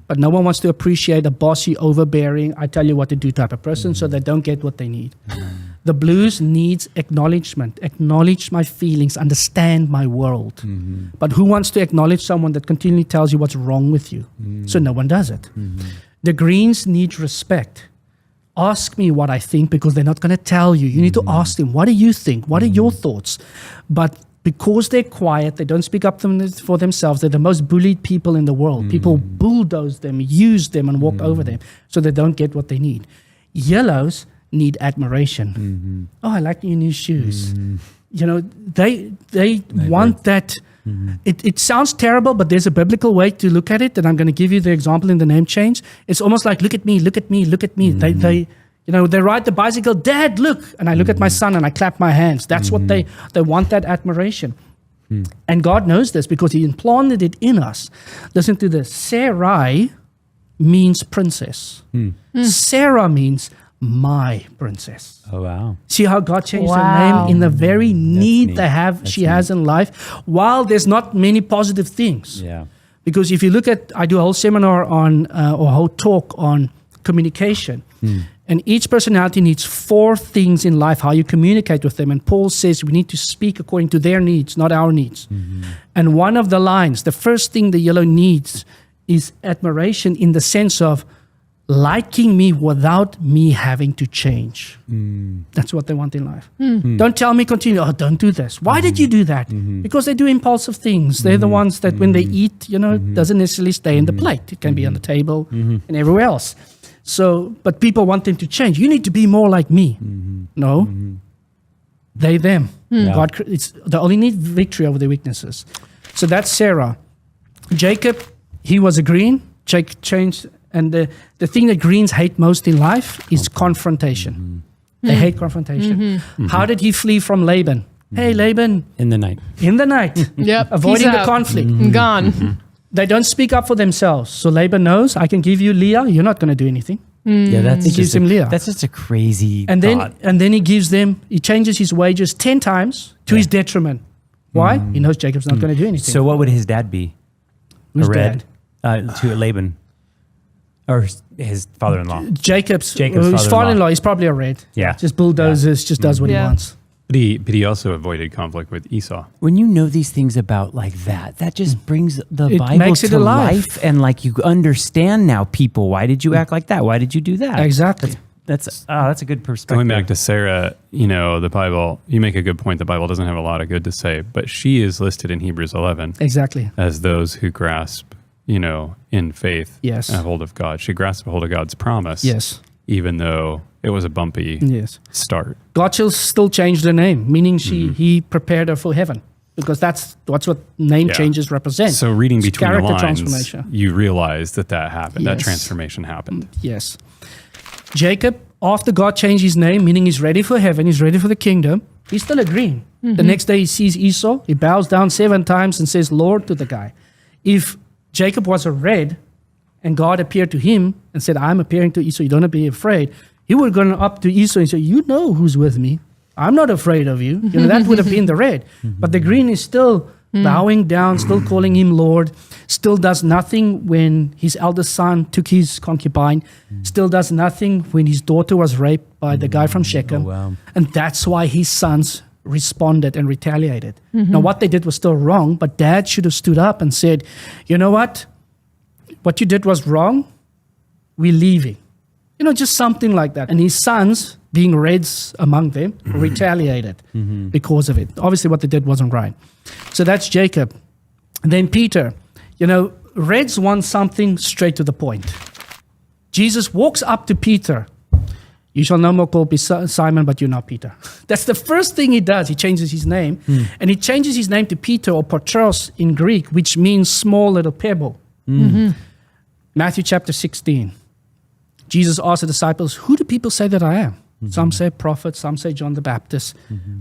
but no one wants to appreciate a bossy, overbearing, I tell you what to do type of person, so they don't get what they need. The blues needs acknowledgement. Acknowledge my feelings, understand my world. But who wants to acknowledge someone that continually tells you what's wrong with you? So no one does it. The greens need respect. Ask me what I think, because they're not going to tell you. You need to ask them, what do you think? What are your thoughts? But because they're quiet, they don't speak up for themselves. They're the most bullied people in the world. People bulldoze them, use them, and walk over them, so they don't get what they need. Yellows need admiration. Oh, I like your new shoes. They want that. It sounds terrible, but there's a biblical way to look at it, and I'm going to give you the example in the name change. It's almost like, look at me, look at me, look at me. They ride the bicycle, Dad, look. And I look at my son and I clap my hands. That's what they want, that admiration. And God knows this because he implanted it in us. Listen to this. Sarai means princess. Sarah means my princess. Oh, wow. See how God changed her Wow. name in the very need neat. she has in life, while there's not many positive things. Yeah. Because if you look at, I do a whole seminar on, or a whole talk on communication. And each personality needs 4 things in life, how you communicate with them. And Paul says we need to speak according to their needs, not our needs. And one of the lines, the first thing the yellow needs is admiration, in the sense of liking me without me having to change. That's what they want in life. Don't tell me continue, oh, don't do this. Why did you do that? Because they do impulsive things. They're the ones that when they eat, doesn't necessarily stay in the plate. It can be on the table and everywhere else. So, but people want them to change. You need to be more like me. No, they, them. Yeah. God, they only need victory over their weaknesses. So that's Sarah. Jacob, he was a green. Jacob changed. And the thing that greens hate most in life is confrontation. They hate confrontation. How did he flee from Laban? Hey, Laban. In the night. In the night. Yep. Avoiding Peace the out. conflict. Gone. They don't speak up for themselves. So Laban knows, I can give you Leah. You're not going to do anything. Yeah, that's He gives him Leah. That's just a crazy And thought. then he changes his wages 10 times to his detriment. Why? He knows Jacob's not going to do anything. So what would his dad be? Who's a red? dad? To Laban. Or his father-in-law. Jacob's Jacob's his father-in-law. father-in-law. He's probably a red. Yeah. Just bulldozes, just does what he Yeah. wants. But he also avoided conflict with Esau. When you know these things about like that just brings the It Bible makes it to alive. life, and like you understand now people. Why did you act like that? Why did you do that? Exactly. That's a good perspective. Going back to Sarah, the Bible, you make a good point. The Bible doesn't have a lot of good to say, but she is listed in Hebrews 11 Exactly. as those who grasp, in faith, Yes. a hold of God. She grasped a hold of God's promise. Yes. Even though it was a bumpy Yes. start. God shall still change the name, meaning he prepared her for heaven. Because that's what name Yeah. changes represent. So reading It's between the character lines, transformation. you realize that happened. That Yes. transformation happened. Yes. Jacob, after God changed his name, meaning he's ready for heaven, he's ready for the kingdom, he's still a green. The next day he sees Esau, he bows down 7 times and says, Lord, to the guy. If Jacob was a red and God appeared to him and said, I'm appearing to Esau, you don't have to be afraid, he would have gone up to Esau and said, you know who's with me. I'm not afraid of you. That would have been the red. But the green is still bowing down, still calling him Lord, still does nothing when his eldest son took his concubine, still does nothing when his daughter was raped by the guy from Shechem. Oh, wow. And that's why his sons responded and retaliated. Now, what they did was still wrong, but dad should have stood up and said, you know what? What you did was wrong. We're leaving. Just something like that. And his sons, being reds among them, retaliated because of it. Obviously, what they did wasn't right. So that's Jacob. And then Peter. Reds want something straight to the point. Jesus walks up to Peter. You shall no more call me Simon, but you're not Peter. That's the first thing he does. He changes his name. And he changes his name to Peter, or Petros in Greek, which means small little pebble. Matthew chapter 16. Jesus asked the disciples, who do people say that I am? Some say prophet, some say John the Baptist.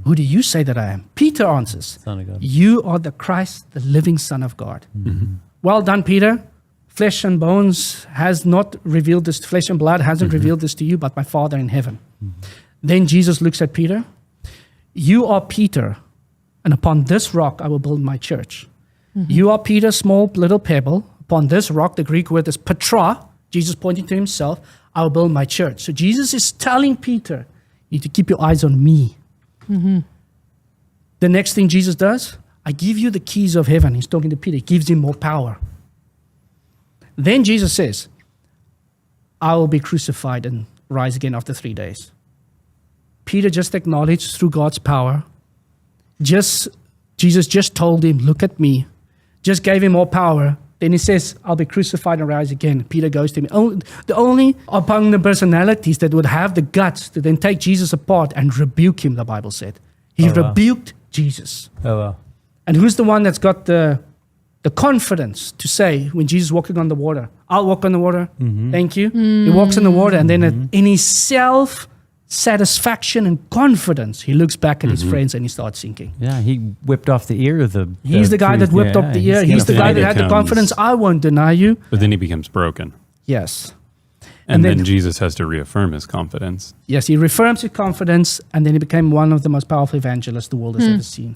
Who do you say that I am? Peter answers, Son of God. you are the Christ, the living Son of God. Well done, Peter. Flesh and bones has not revealed this, flesh and blood hasn't revealed this to you, but my Father in heaven. Then Jesus looks at Peter. You are Peter, and upon this rock I will build my church. You are Peter, small little pebble. Upon this rock, the Greek word is Petra, Jesus pointing to himself, I will build my church. So Jesus is telling Peter, you need to keep your eyes on me. The next thing Jesus does, I give you the keys of heaven. He's talking to Peter. He gives him more power. Then Jesus says, I will be crucified and rise again after 3 days. Peter just acknowledged through God's power. Jesus just told him, look at me. Just gave him more power. Then he says, I'll be crucified and rise again. Peter goes to him. The only among the personalities that would have the guts to then take Jesus apart and rebuke him, the Bible said. He rebuked Jesus. Oh, wow. And who's the one that's got the confidence to say, when Jesus is walking on the water, I'll walk on the water, thank you. He walks on the water, and then in his self-satisfaction and confidence, he looks back at his friends and he starts sinking. Yeah, he whipped off the ear of the He's the guy that whipped up the ear. He's the guy that had the confidence, I won't deny you. But then he becomes broken. Yes. And then then Jesus has to reaffirm his confidence. Yes, he reaffirms his confidence, and then he became one of the most powerful evangelists the world has ever seen.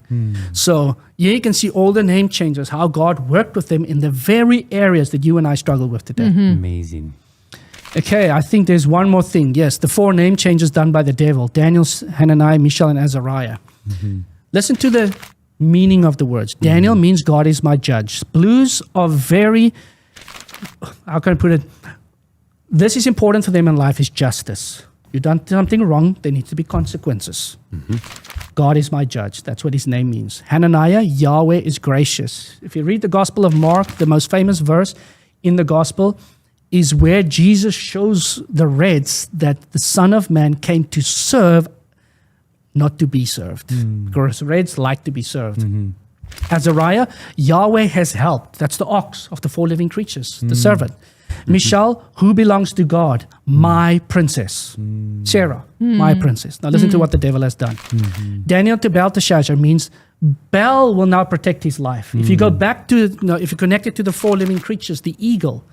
So you can see all the name changes, how God worked with them in the very areas that you and I struggle with today. Amazing. Okay, I think there's one more thing. Yes, the 4 name changes done by the devil. Daniel, Hananiah, Mishael, and Azariah. Listen to the meaning of the words. Daniel means God is my judge. Blues are very, how can I put it? This is important for them in life, is justice. You've done something wrong, there needs to be consequences. God is my judge. That's what his name means. Hananiah, Yahweh is gracious. If you read the Gospel of Mark, the most famous verse in the Gospel is where Jesus shows the Reds that the Son of Man came to serve, not to be served. Because Reds like to be served. Azariah, Yahweh has helped. That's the ox of the 4 living creatures, the servant. Michal, who belongs to God? My princess. Sarah, my princess. Now listen to what the devil has done. Daniel to Belteshazzar means Bel will now protect his life. If you go back to, if you connect it to the 4 living creatures, the eagle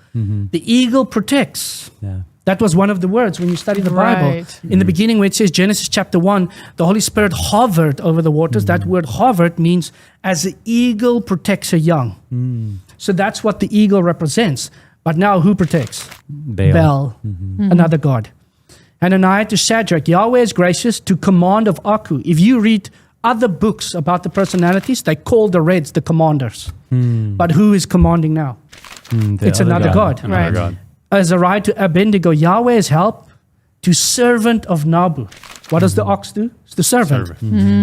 protects. Yeah. That was one of the words when you study the Bible. Right. In the beginning, where it says Genesis chapter 1, the Holy Spirit hovered over the waters. That word hovered means as the eagle protects her young. So that's what the eagle represents. But now who protects? Bel, another god. Hananiah to Shadrach, Yahweh is gracious to command of Aku. If you read other books about the personalities, they call the reds the commanders. But who is commanding now? It's another god. Another God. Azariah to Abednego, Yahweh is help to servant of Nabu. What does the ox do? It's the servant.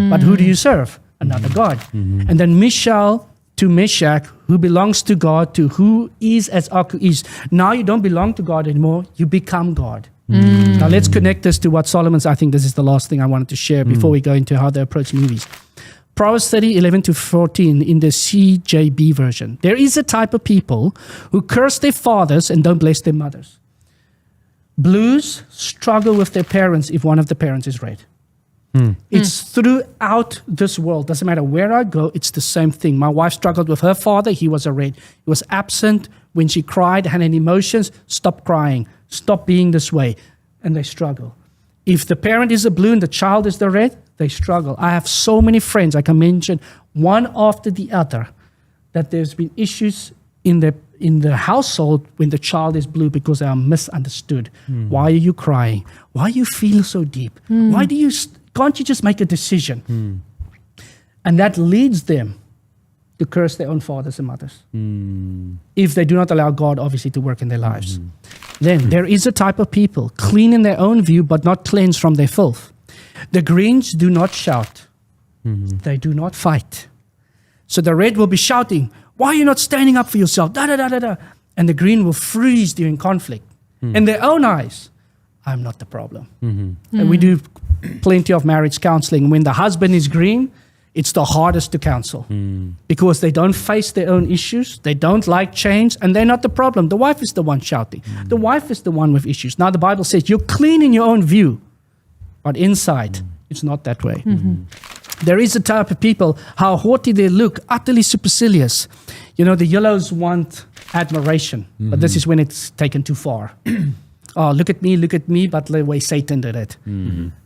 But who do you serve? Another god. And then Mishael to Meshach, who belongs to God, to who is as Aku is. Now you don't belong to God anymore, you become God. Now let's connect this to what Solomon's, I think this is the last thing I wanted to share before we go into how they approach movies. Proverbs 30:11-14 in the CJB version. There is a type of people who curse their fathers and don't bless their mothers. Blues struggle with their parents if one of the parents is red. It's throughout this world. Doesn't matter where I go, it's the same thing. My wife struggled with her father. He was a red. He was absent when she cried, had any emotions. Stop crying. Stop being this way. And they struggle. If the parent is a blue and the child is the red, they struggle. I have so many friends, I can mention one after the other, that there's been issues in the household when the child is blue because they are misunderstood. Why are you crying? Why you feel so deep? Why do you can't you just make a decision? And that leads them to curse their own fathers and mothers. If they do not allow God, obviously, to work in their lives. Then there is a type of people, clean in their own view, but not cleansed from their filth. The greens do not shout. They do not fight. So the red will be shouting, why are you not standing up for yourself? Da, da, da, da, da. And the green will freeze during conflict. In their own eyes, I'm not the problem. And we do plenty of marriage counseling. When the husband is green, it's the hardest to counsel because they don't face their own issues. They don't like change, and they're not the problem. The wife is the one shouting. The wife is the one with issues. Now the Bible says you're clean in your own view, but inside it's not that way. There is a type of people, how haughty they look, utterly supercilious. You know, the yellows want admiration, but this is when it's taken too far. Oh, look at me, but the way Satan did it.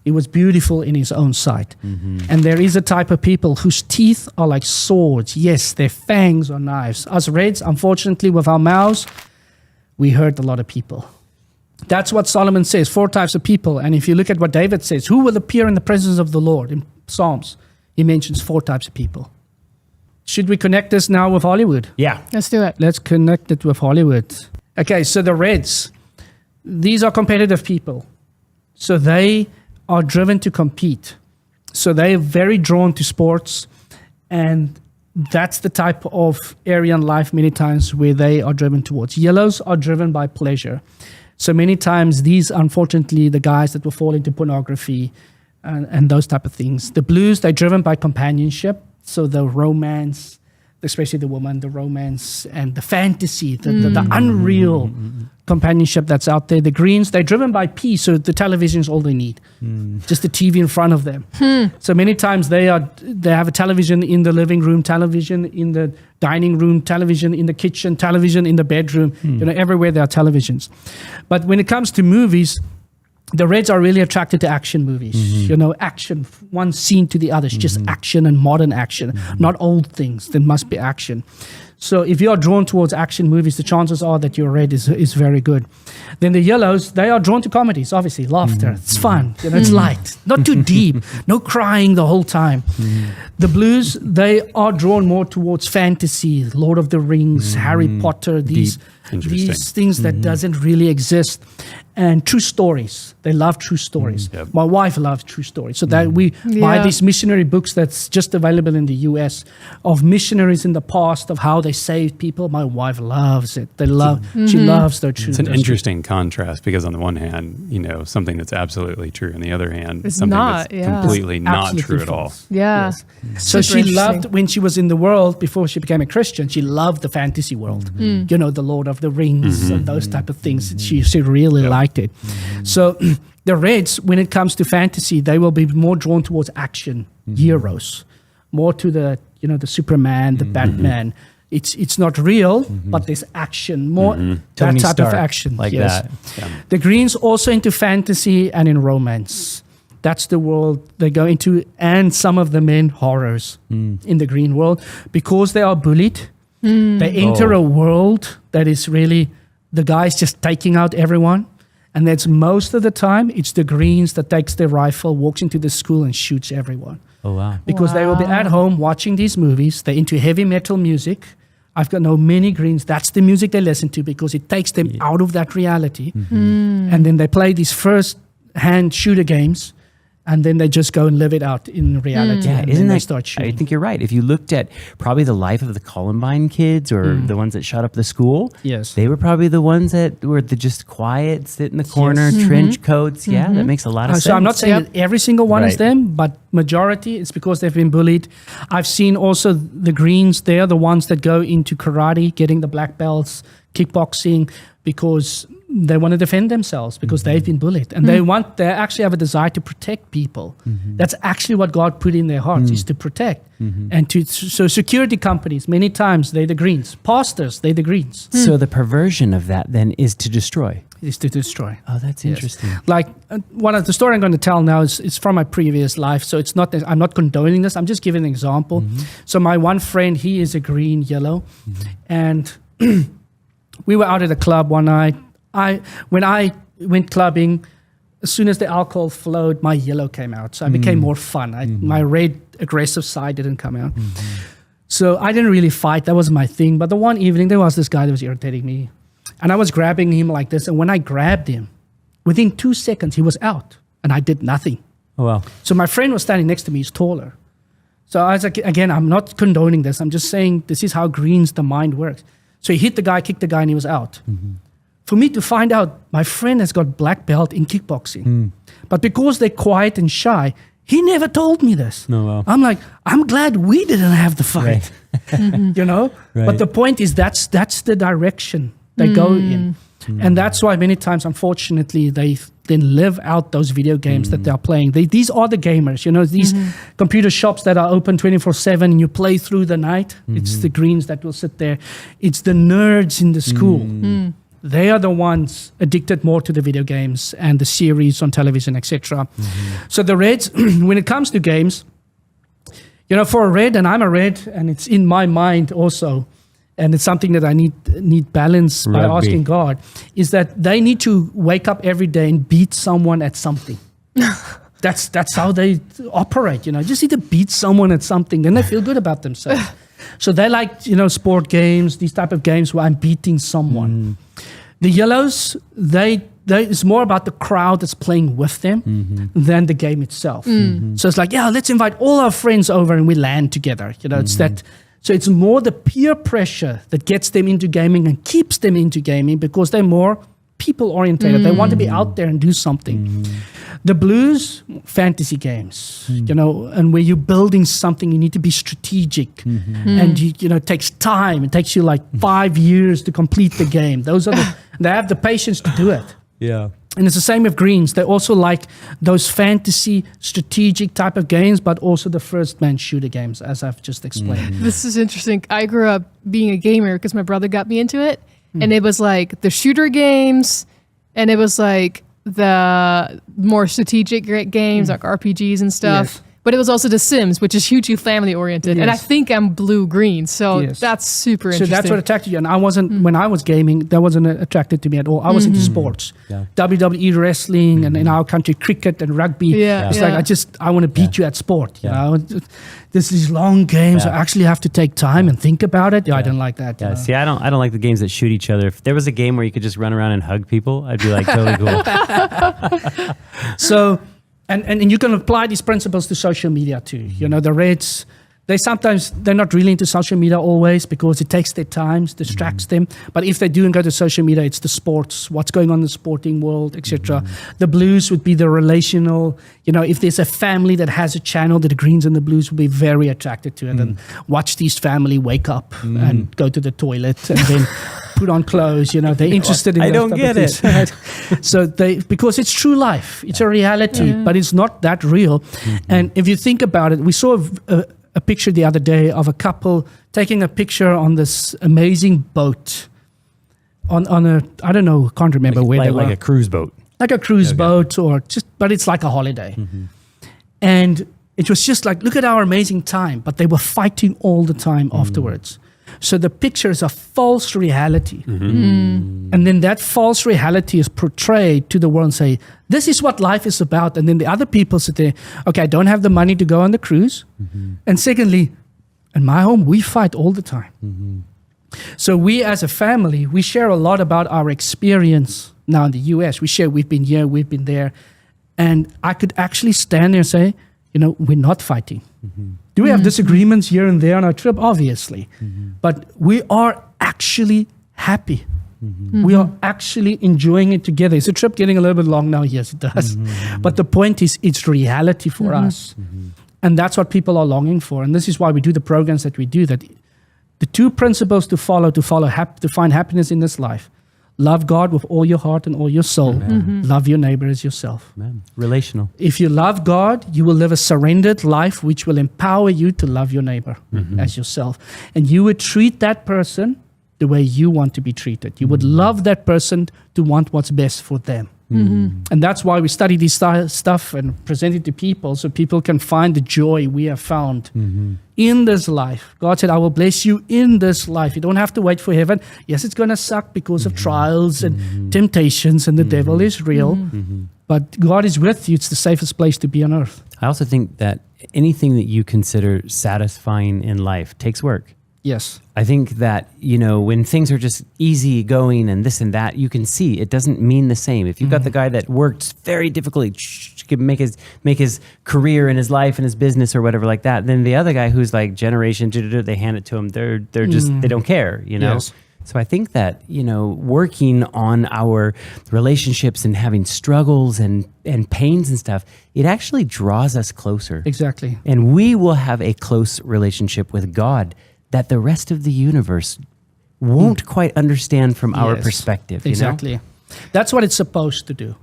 It was beautiful in his own sight. And there is a type of people whose teeth are like swords. Yes, their fangs are knives. Us reds, unfortunately, with our mouths, we hurt a lot of people. That's what Solomon says, 4 types of people. And if you look at what David says, who will appear in the presence of the Lord? In Psalms, he mentions 4 types of people. Should we connect this now with Hollywood? Yeah. Let's do it. Let's connect it with Hollywood. Okay, so the reds. These are competitive people. So they are driven to compete. So they are very drawn to sports. And that's the type of area in life many times where they are driven towards. Yellows are driven by pleasure. So many times these, unfortunately, the guys that will fall into pornography and those type of things. The blues, they're driven by companionship. So the romance, especially the woman, the romance and the fantasy, the unreal companionship that's out there. The greens, they're driven by peace, so the television is all they need. Just the TV in front of them. So many times they have a television in the living room, television in the dining room, television in the kitchen, television in the bedroom. You know, everywhere there are televisions. But when it comes to movies, the reds are really attracted to action movies. You know, action, one scene to the other. It's just action and modern action, not old things. There must be action. So if you are drawn towards action movies, the chances are that your red is very good. Then the yellows, they are drawn to comedies, obviously. Laughter, it's fun, you know, it's light, not too deep, no crying the whole time. The blues, they are drawn more towards fantasy, Lord of the Rings, Harry Potter, these things that doesn't really exist. And true stories. They love true stories. My wife loves true stories. So that we buy these missionary books that's just available in the US of missionaries in the past, of how they they saved people. My wife loves it. She loves their truth. It's an interesting contrast because on the one hand, something that's absolutely true. On the other hand, It's something not, that's yeah. completely not Absolutely true at all. false. Yeah. Yes. So Super she loved, interesting. when she was in the world, before she became a Christian, she loved the fantasy world. The Lord of the Rings and those type of things. She really liked it. So the Reds, when it comes to fantasy, they will be more drawn towards action heroes, more to the Superman, the Batman. It's not real, but there's action, more that Tony type Stark, of action. like yes. that. Yeah. The Greens also into fantasy and in romance. That's the world they go into, and some of the men horrors in the green world because they are bullied. They enter a world that is really the guys just taking out everyone, and that's most of the time it's the Greens that takes their rifle, walks into the school, and shoots everyone. Oh, wow. Because they will be at home watching these movies. They're into heavy metal music. I've got many Greens. That's the music they listen to because it takes them out of that reality. And then they play these first-hand shooter games, and then they just go and live it out in reality. Yeah, and isn't then they that? start shooting. I think you're right. If you looked at probably the life of the Columbine kids or the ones that shot up the school, Yes. they were probably the ones that were just quiet, sit in the corner, trench coats. Yeah, that makes a lot of sense. So I'm not saying that every single one is Right. them, but majority it's because they've been bullied. I've seen also the Greens. They're the ones that go into karate, getting the black belts, kickboxing, because they want to defend themselves because they've been bullied, and they actually have a desire to protect people. That's actually what God put in their hearts, is to protect. And so security companies, many times they're the Greens. Pastors, they're the Greens. So the perversion of that then is to destroy. Is to destroy. Oh, that's interesting. Like one of the story I'm going to tell now is from my previous life. So it's not that I'm not condoning this. I'm just giving an example. So my one friend, he is a green, yellow, and we were out at a club one night. When I went clubbing, as soon as the alcohol flowed, my yellow came out. So I became more fun. My red, aggressive side didn't come out. So I didn't really fight. That was my thing. But the one evening, there was this guy that was irritating me. And I was grabbing him like this. And when I grabbed him, within 2 seconds, he was out. And I did nothing. Oh, wow. So my friend was standing next to me. He's taller. So I was like, again, I'm not condoning this. I'm just saying this is how Greens, the mind works. So he hit the guy, kicked the guy, and he was out. For me to find out, my friend has got black belt in kickboxing. But because they're quiet and shy, he never told me this. Oh, wow. I'm like, I'm glad we didn't have the fight. Right. But the point is that's the direction they go in. And that's why many times, unfortunately, they then live out those video games that they're playing. These are the gamers, these computer shops that are open 24/7 and you play through the night. It's the Greens that will sit there. It's the nerds in the school. They are the ones addicted more to the video games and the series on television, etc. So the Reds, when it comes to games, for a Red, and I'm a Red, and it's in my mind also, and it's something that I need balance by Rugby. asking God, is that they need to wake up every day and beat someone at something. That's how they operate, just need to beat someone at something, then they feel good about themselves. So they like, sport games, these type of games where I'm beating someone. The Yellows, it's more about the crowd that's playing with them than the game itself. So it's like, let's invite all our friends over and we land together. It's that. So it's more the peer pressure that gets them into gaming and keeps them into gaming because they're more people orientated. They want to be out there and do something. The Blues, fantasy games, and where you're building something, you need to be strategic, and it takes time. It takes you like 5 years to complete the game. They have the patience to do it. Yeah. And it's the same with Greens. They also like those fantasy, strategic type of games, but also the first-man shooter games, as I've just explained. This is interesting. I grew up being a gamer because my brother got me into it. And it was like the shooter games, and it was like the more strategic games, like RPGs and stuff. Yes. But it was also The Sims, which is hugely family oriented. And I Yes. think I'm blue-green. So Yes. that's super So interesting. that's what attracted you. And I wasn't, when I was gaming, that wasn't attracted to me at all. I was into sports. Yeah. WWE wrestling, and in our country, cricket and rugby. Yeah, It's yeah. like, I want to beat you at sport. Yeah. There's these long games. Yeah. I actually have to take time and think about it. I don't like that. Yeah, see, I don't like the games that shoot each other. If there was a game where you could just run around and hug people, I'd be like totally cool. So, and you can apply these principles to social media too. The Reds, they're not really into social media always because it takes their time, distracts them. But if they do and go to social media, it's the sports, what's going on in the sporting world, etc. The blues would be the relational. If there's a family that has a channel, the greens and the blues will be very attracted to it and watch these family wake up and go to the toilet and then put on clothes. They're interested in. I don't get it. So because it's true life, it's a reality, but it's not that real. And if you think about it, we saw a picture the other day of a couple taking a picture on this amazing boat on a, I don't know, can't remember where they were. Like a cruise boat. Like a cruise boat but it's like a holiday. And it was just like, look at our amazing time, but they were fighting all the time afterwards. So the picture is a false reality. And then that false reality is portrayed to the world and say, this is what life is about. And then the other people sit there, okay, I don't have the money to go on the cruise. And secondly, in my home, we fight all the time. So we as a family, we share a lot about our experience now in the US. We share, we've been here, we've been there. And I could actually stand there and say, we're not fighting. Do we have disagreements here and there on our trip? Obviously. But we are actually happy. We are actually enjoying it together. Is the trip getting a little bit long now? Yes, it does. But the point is, it's reality for us. And that's what people are longing for. And this is why we do the programs that we do, that the two principles to find happiness in this life. Love God with all your heart and all your soul. Love your neighbor as yourself. Relational. If you love God, you will live a surrendered life which will empower you to love your neighbor as yourself. And you would treat that person the way you want to be treated. You would love that person to want what's best for them. And that's why we study this stuff and present it to people so people can find the joy we have found in this life. God said, I will bless you in this life. You don't have to wait for heaven. Yes, it's going to suck because of trials and temptations, and the devil is real. But God is with you. It's the safest place to be on earth. I also think that anything that you consider satisfying in life takes work. Yes. I think that, when things are just easy going and this and that, you can see it doesn't mean the same. If you've got the guy that worked very difficultly to make his career in his life and his business or whatever like that, then the other guy who's like generation, they hand it to him. They're just, they don't care, Yes. So I think that, working on our relationships and having struggles and pains and stuff, it actually draws us closer. Exactly. And we will have a close relationship with God that the rest of the universe won't quite understand from our perspective. Exactly. That's what it's supposed to do.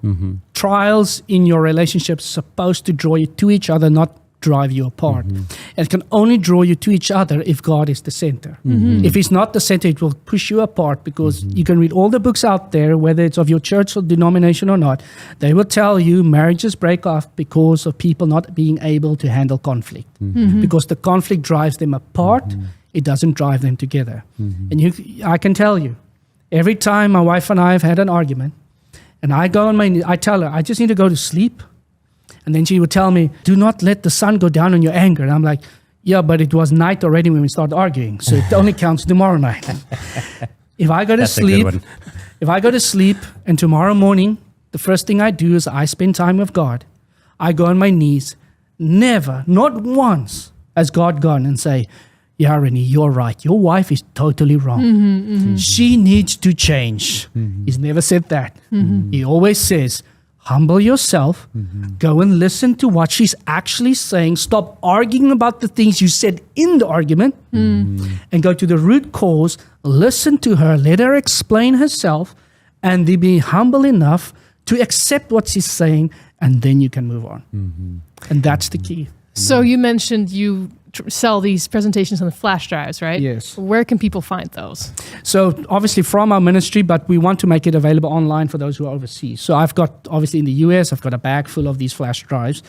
Trials in your relationships are supposed to draw you to each other, not drive you apart. And it can only draw you to each other if God is the center. If He's not the center, it will push you apart, because you can read all the books out there, whether it's of your church or denomination or not, they will tell you marriages break off because of people not being able to handle conflict. Because the conflict drives them apart. It doesn't drive them together. And I can tell you, every time my wife and I have had an argument, and I go on my knees, I tell her, I just need to go to sleep. And then she would tell me, do not let the sun go down on your anger. And I'm like, yeah, but it was night already when we started arguing, so it only counts tomorrow night. If I go to sleep and tomorrow morning, the first thing I do is I spend time with God. I go on my knees. Never, not once, has God gone and say, yeah, Rennie, you're right. Your wife is totally wrong. She needs to change. He's never said that. He always says, humble yourself, go and listen to what she's actually saying. Stop arguing about the things you said in the argument, and go to the root cause. Listen to her, let her explain herself, and then be humble enough to accept what she's saying, and then you can move on. And that's the key. So you mentioned you sell these presentations on the flash drives, right? Yes. Where can people find those? So obviously from our ministry, but we want to make it available online for those who are overseas. So I've got, obviously in the US, I've got a bag full of these flash drives.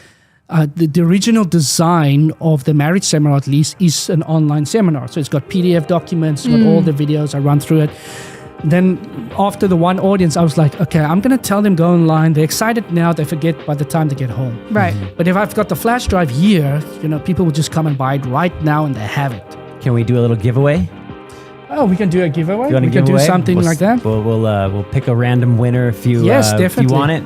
The original design of the marriage seminar, at least, is an online seminar. So it's got PDF documents, it's got all the videos, I run through it. Then after the one audience, I was like, okay, I'm going to tell them go online. They're excited now. They forget by the time they get home. Right. But if I've got the flash drive here, people will just come and buy it right now and they have it. Can we do a little giveaway? Oh, we can do a giveaway. We can do something like that. We'll pick a random winner if you if you want it.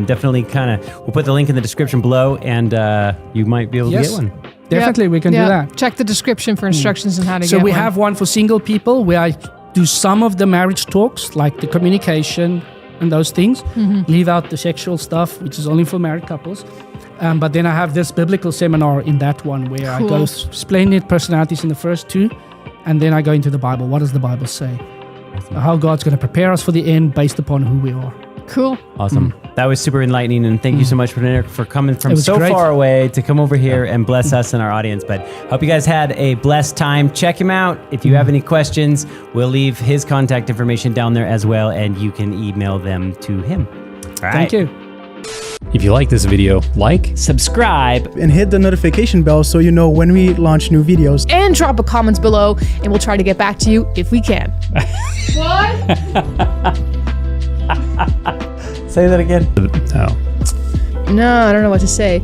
Definitely we'll put the link in the description below, and you might be able to get one. Definitely, we can do that. Check the description for instructions on how to get So we one. have one for single people where I do some of the marriage talks, like the communication and those things. Leave out the sexual stuff, which is only for married couples. But then I have this biblical seminar in that one where I go explain the personalities in the first two, and then I go into the Bible. What does the Bible say? How God's going to prepare us for the end based upon who we are. Cool. Awesome. That was super enlightening, and thank you so much for coming from so great. far away to come over here and bless us and our audience. But hope you guys had a blessed time. Check him out. If you have any questions, we'll leave his contact information down there as well, and you can email them to him. All right. Thank you. If you like this video, like, subscribe, and hit the notification bell so you know when we launch new videos. And drop a comment below, and we'll try to get back to you if we can. What? Say that again. Oh. No, I don't know what to say.